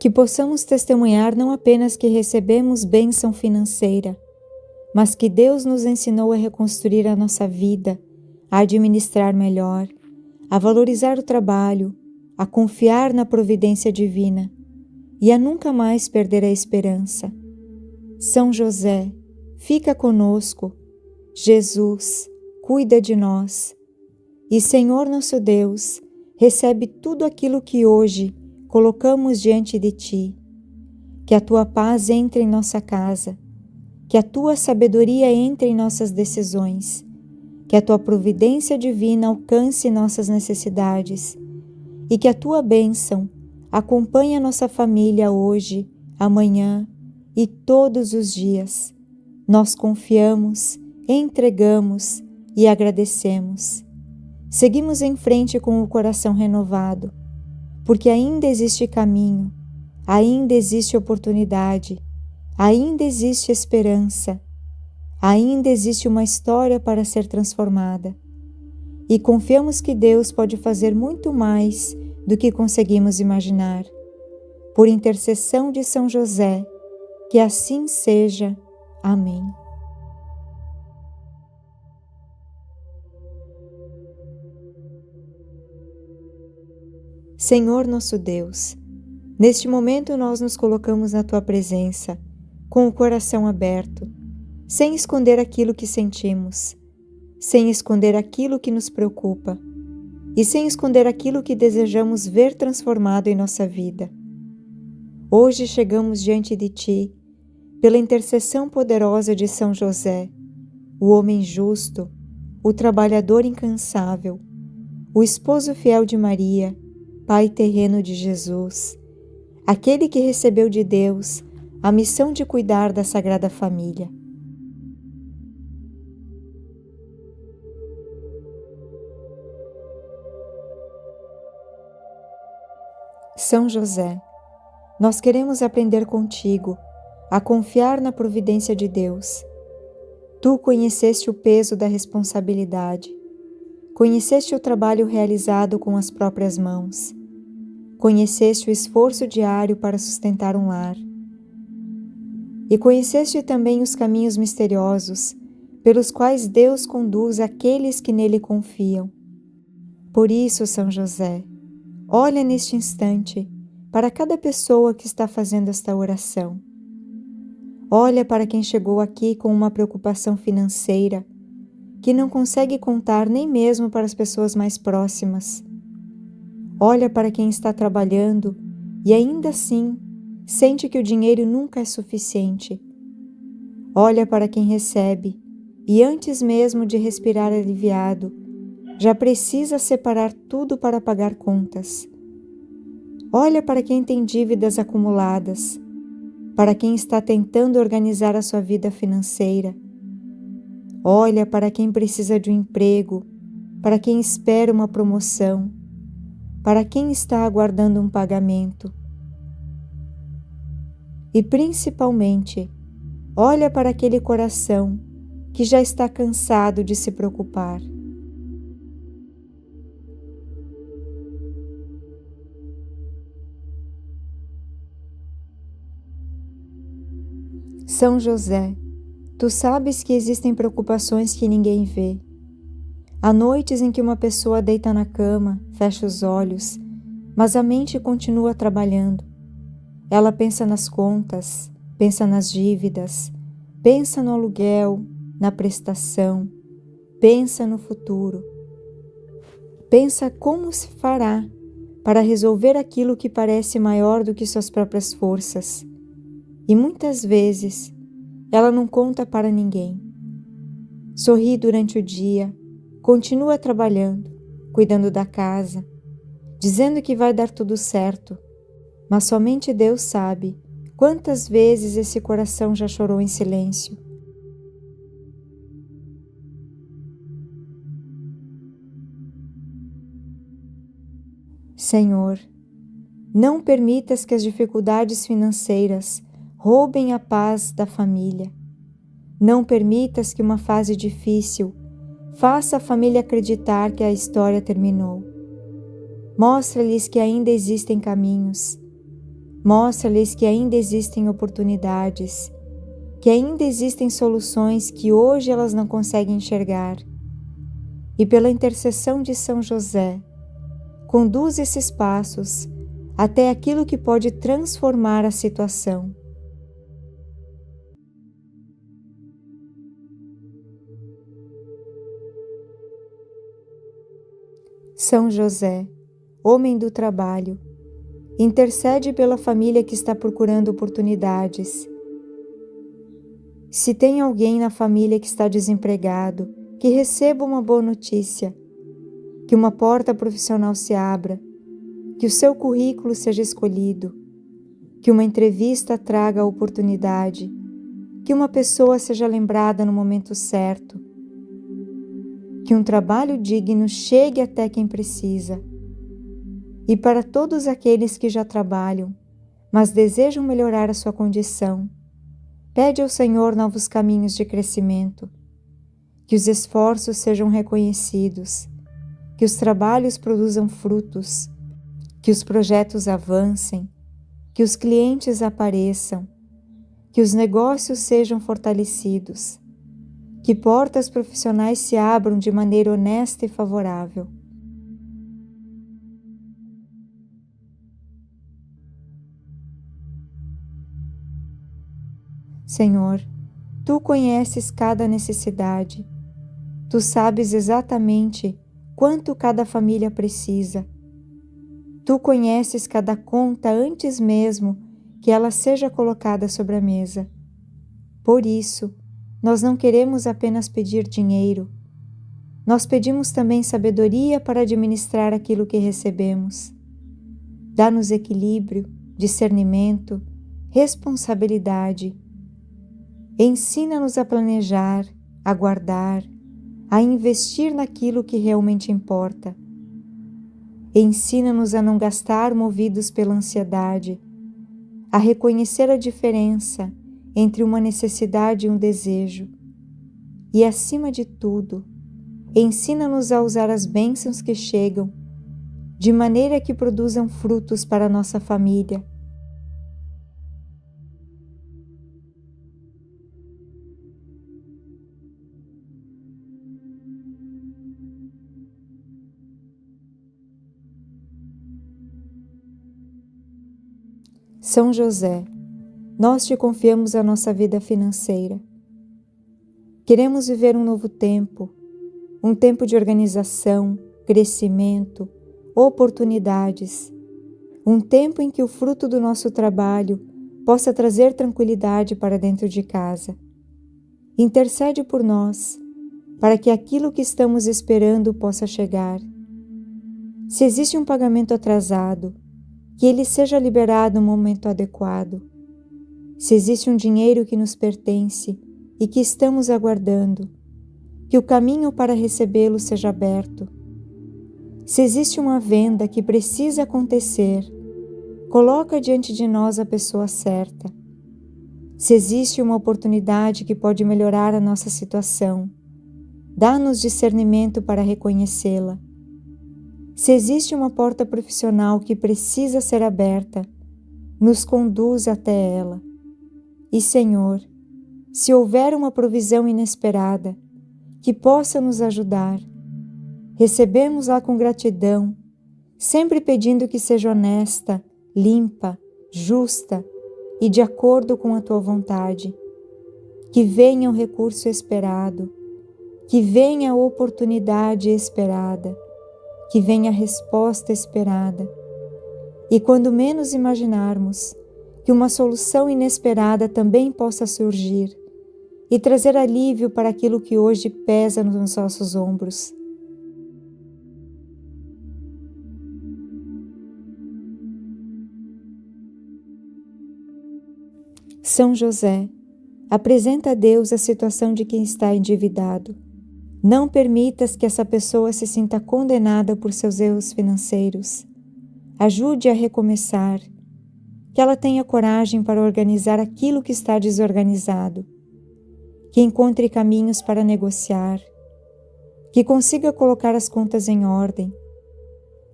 Que possamos testemunhar não apenas que recebemos bênção financeira, mas que Deus nos ensinou a reconstruir a nossa vida, a administrar melhor, a valorizar o trabalho, a confiar na providência divina e a nunca mais perder a esperança. São José, fica conosco. Jesus, cuida de nós. E Senhor nosso Deus, recebe tudo aquilo que hoje colocamos diante de Ti. Que a Tua paz entre em nossa casa, que a Tua sabedoria entre em nossas decisões, que a Tua providência divina alcance nossas necessidades e que a Tua bênção acompanhe a nossa família hoje, amanhã e todos os dias. Nós confiamos, entregamos e agradecemos. Seguimos em frente com o coração renovado, porque ainda existe caminho, ainda existe oportunidade, ainda existe esperança, Ainda existe uma história para ser transformada e confiamos que Deus pode fazer muito mais do que conseguimos imaginar. Por intercessão de São José, que assim seja. Amém. Senhor nosso Deus, neste momento nós nos colocamos na Tua presença, com o coração aberto, sem esconder aquilo que sentimos, sem esconder aquilo que nos preocupa e sem esconder aquilo que desejamos ver transformado em nossa vida. Hoje chegamos diante de Ti, pela intercessão poderosa de São José, o homem justo, o trabalhador incansável, o esposo fiel de Maria, Pai terreno de Jesus, aquele que recebeu de Deus a missão de cuidar da Sagrada Família. São José, nós queremos aprender contigo a confiar na providência de Deus. Tu conheceste o peso da responsabilidade, conheceste o trabalho realizado com as próprias mãos, conheceste o esforço diário para sustentar um lar e conheceste também os caminhos misteriosos pelos quais Deus conduz aqueles que nele confiam. Por isso, São José, olha neste instante para cada pessoa que está fazendo esta oração. Olha para quem chegou aqui com uma preocupação financeira, que não consegue contar nem mesmo para as pessoas mais próximas. Olha para quem está trabalhando e ainda assim sente que o dinheiro nunca é suficiente. Olha para quem recebe e antes mesmo de respirar aliviado, já precisa separar tudo para pagar contas. Olha para quem tem dívidas acumuladas, para quem está tentando organizar a sua vida financeira. Olha para quem precisa de um emprego, para quem espera uma promoção, para quem está aguardando um pagamento. E principalmente, olha para aquele coração que já está cansado de se preocupar. São José, tu sabes que existem preocupações que ninguém vê. Há noites em que uma pessoa deita na cama, fecha os olhos, mas a mente continua trabalhando. Ela pensa nas contas, pensa nas dívidas, pensa no aluguel, na prestação, pensa no futuro. Pensa como se fará para resolver aquilo que parece maior do que suas próprias forças. E muitas vezes ela não conta para ninguém. Sorri durante o dia, continua trabalhando, cuidando da casa, dizendo que vai dar tudo certo, mas somente Deus sabe quantas vezes esse coração já chorou em silêncio. Senhor, não permitas que as dificuldades financeiras roubem a paz da família. Não permitas que uma fase difícil faça a família acreditar que a história terminou. Mostra-lhes que ainda existem caminhos. Mostra-lhes que ainda existem oportunidades, que ainda existem soluções que hoje elas não conseguem enxergar. E pela intercessão de São José, conduz esses passos até aquilo que pode transformar a situação. São José, homem do trabalho, intercede pela família que está procurando oportunidades. Se tem alguém na família que está desempregado, que receba uma boa notícia, que uma porta profissional se abra, que o seu currículo seja escolhido, que uma entrevista traga a oportunidade, que uma pessoa seja lembrada no momento certo, que um trabalho digno chegue até quem precisa. E para todos aqueles que já trabalham, mas desejam melhorar a sua condição, Pede ao Senhor novos caminhos de crescimento, que os esforços sejam reconhecidos, que os trabalhos produzam frutos, que os projetos avancem, que os clientes apareçam, que os negócios sejam fortalecidos, que portas profissionais se abram de maneira honesta e favorável. Senhor, Tu conheces cada necessidade. Tu sabes exatamente quanto cada família precisa. Tu conheces cada conta antes mesmo que ela seja colocada sobre a mesa. Por isso, nós não queremos apenas pedir dinheiro. Nós pedimos também sabedoria para administrar aquilo que recebemos. Dá-nos equilíbrio, discernimento, responsabilidade. Ensina-nos a planejar, a guardar, a investir naquilo que realmente importa. Ensina-nos a não gastar movidos pela ansiedade, a reconhecer a diferença entre uma necessidade e um desejo. E, acima de tudo, ensina-nos a usar as bênçãos que chegam, de maneira que produzam frutos para a nossa família. São José, nós te confiamos a nossa vida financeira. Queremos viver um novo tempo, um tempo de organização, crescimento, oportunidades, um tempo em que o fruto do nosso trabalho possa trazer tranquilidade para dentro de casa. Intercede por nós, para que aquilo que estamos esperando possa chegar. Se existe um pagamento atrasado, que ele seja liberado no momento adequado. Se existe um dinheiro que nos pertence e que estamos aguardando, que o caminho para recebê-lo seja aberto. Se existe uma venda que precisa acontecer, coloca diante de nós a pessoa certa. Se existe uma oportunidade que pode melhorar a nossa situação, dá-nos discernimento para reconhecê-la. Se existe uma porta profissional que precisa ser aberta, nos conduz até ela. E, Senhor, se houver uma provisão inesperada que possa nos ajudar, recebemos-la com gratidão, sempre pedindo que seja honesta, limpa, justa e de acordo com a Tua vontade. Que venha o recurso esperado, que venha a oportunidade esperada, que venha a resposta esperada. E quando menos imaginarmos, que uma solução inesperada também possa surgir e trazer alívio para aquilo que hoje pesa nos nossos ombros. São José, apresenta a Deus a situação de quem está endividado. Não permitas que essa pessoa se sinta condenada por seus erros financeiros. Ajude a recomeçar, que ela tenha coragem para organizar aquilo que está desorganizado, que encontre caminhos para negociar, que consiga colocar as contas em ordem,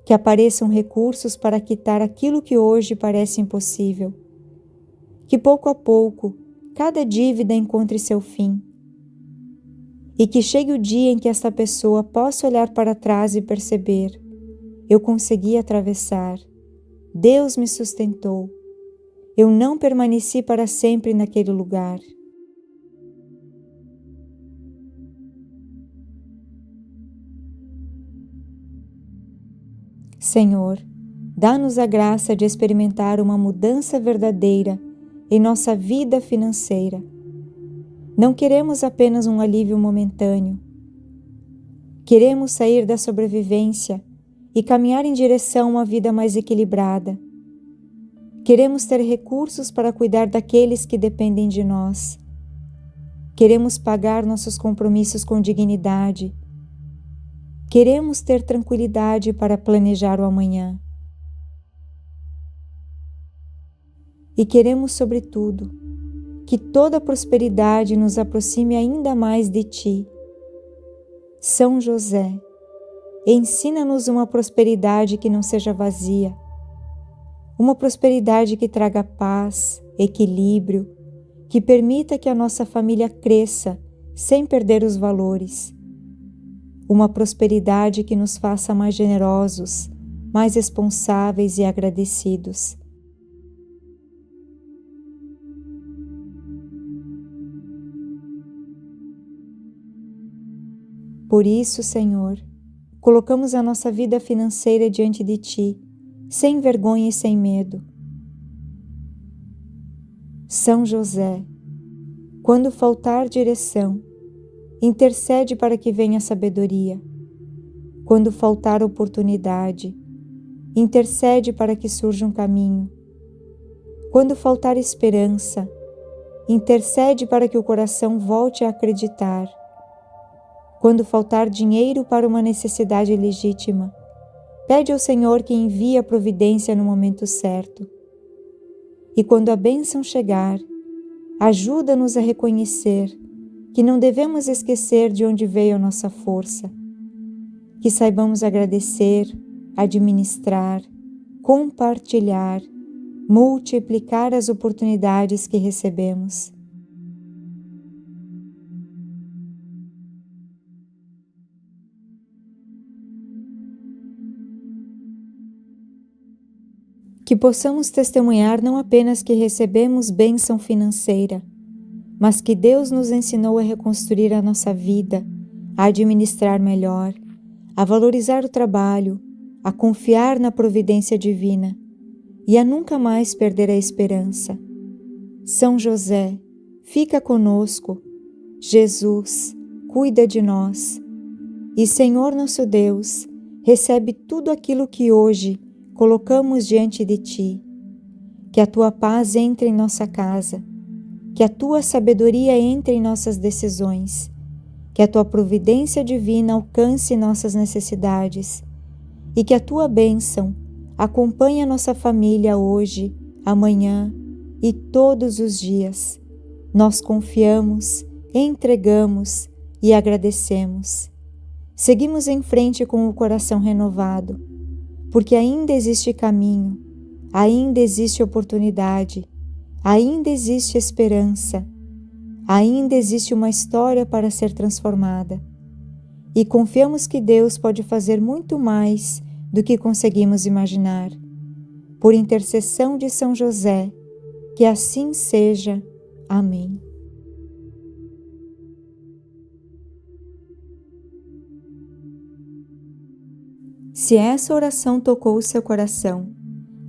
que apareçam recursos para quitar aquilo que hoje parece impossível, que pouco a pouco cada dívida encontre seu fim, e que chegue o dia em que esta pessoa possa olhar para trás e perceber: eu consegui atravessar, Deus me sustentou, eu não permaneci para sempre naquele lugar. Senhor, dá-nos a graça de experimentar uma mudança verdadeira em nossa vida financeira. Não queremos apenas um alívio momentâneo. Queremos sair da sobrevivência e caminhar em direção a uma vida mais equilibrada. Queremos ter recursos para cuidar daqueles que dependem de nós. Queremos pagar nossos compromissos com dignidade. Queremos ter tranquilidade para planejar o amanhã. E queremos, sobretudo, que toda prosperidade nos aproxime ainda mais de Ti. São José, ensina-nos uma prosperidade que não seja vazia, uma prosperidade que traga paz, equilíbrio, que permita que a nossa família cresça sem perder os valores. Uma prosperidade que nos faça mais generosos, mais responsáveis e agradecidos. Por isso, Senhor, colocamos a nossa vida financeira diante de Ti, sem vergonha e sem medo. São José, quando faltar direção, intercede para que venha sabedoria. Quando faltar oportunidade, intercede para que surja um caminho. Quando faltar esperança, intercede para que o coração volte a acreditar. Quando faltar dinheiro para uma necessidade legítima, pede ao Senhor que envie a providência no momento certo. E quando a bênção chegar, ajuda-nos a reconhecer que não devemos esquecer de onde veio a nossa força. Que saibamos agradecer, administrar, compartilhar, multiplicar as oportunidades que recebemos. Que possamos testemunhar não apenas que recebemos bênção financeira, mas que Deus nos ensinou a reconstruir a nossa vida, a administrar melhor, a valorizar o trabalho, a confiar na providência divina e a nunca mais perder a esperança. São José, fica conosco. Jesus, cuida de nós. E Senhor nosso Deus, recebe tudo aquilo que hoje colocamos diante de Ti. Que a Tua paz entre em nossa casa, que a Tua sabedoria entre em nossas decisões, que a Tua providência divina alcance nossas necessidades e que a Tua bênção acompanhe a nossa família hoje, amanhã e todos os dias. Nós confiamos, entregamos e agradecemos. Seguimos em frente com o coração renovado, porque ainda existe caminho, ainda existe oportunidade, ainda existe esperança, ainda existe uma história para ser transformada. E confiamos que Deus pode fazer muito mais do que conseguimos imaginar. Por intercessão de São José, que assim seja. Amém. Se essa oração tocou o seu coração,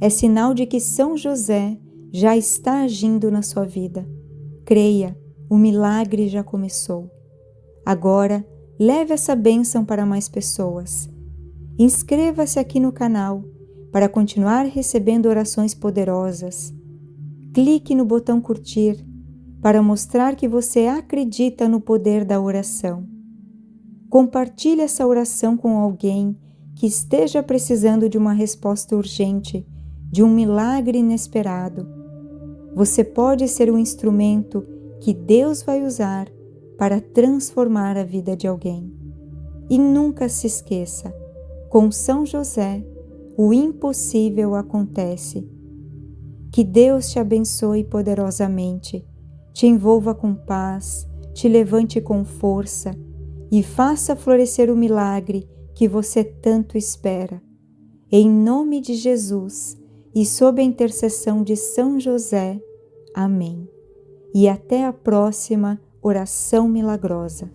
é sinal de que São José já está agindo na sua vida. Creia, o milagre já começou. Agora, leve essa bênção para mais pessoas. Inscreva-se aqui no canal para continuar recebendo orações poderosas. Clique no botão curtir para mostrar que você acredita no poder da oração. Compartilhe essa oração com alguém que esteja precisando de uma resposta urgente, de um milagre inesperado. Você pode ser um instrumento que Deus vai usar para transformar a vida de alguém. E nunca se esqueça, com São José, o impossível acontece. Que Deus te abençoe poderosamente, te envolva com paz, te levante com força e faça florescer o milagre que você tanto espera. Em nome de Jesus e sob a intercessão de São José. Amém. E até a próxima oração milagrosa.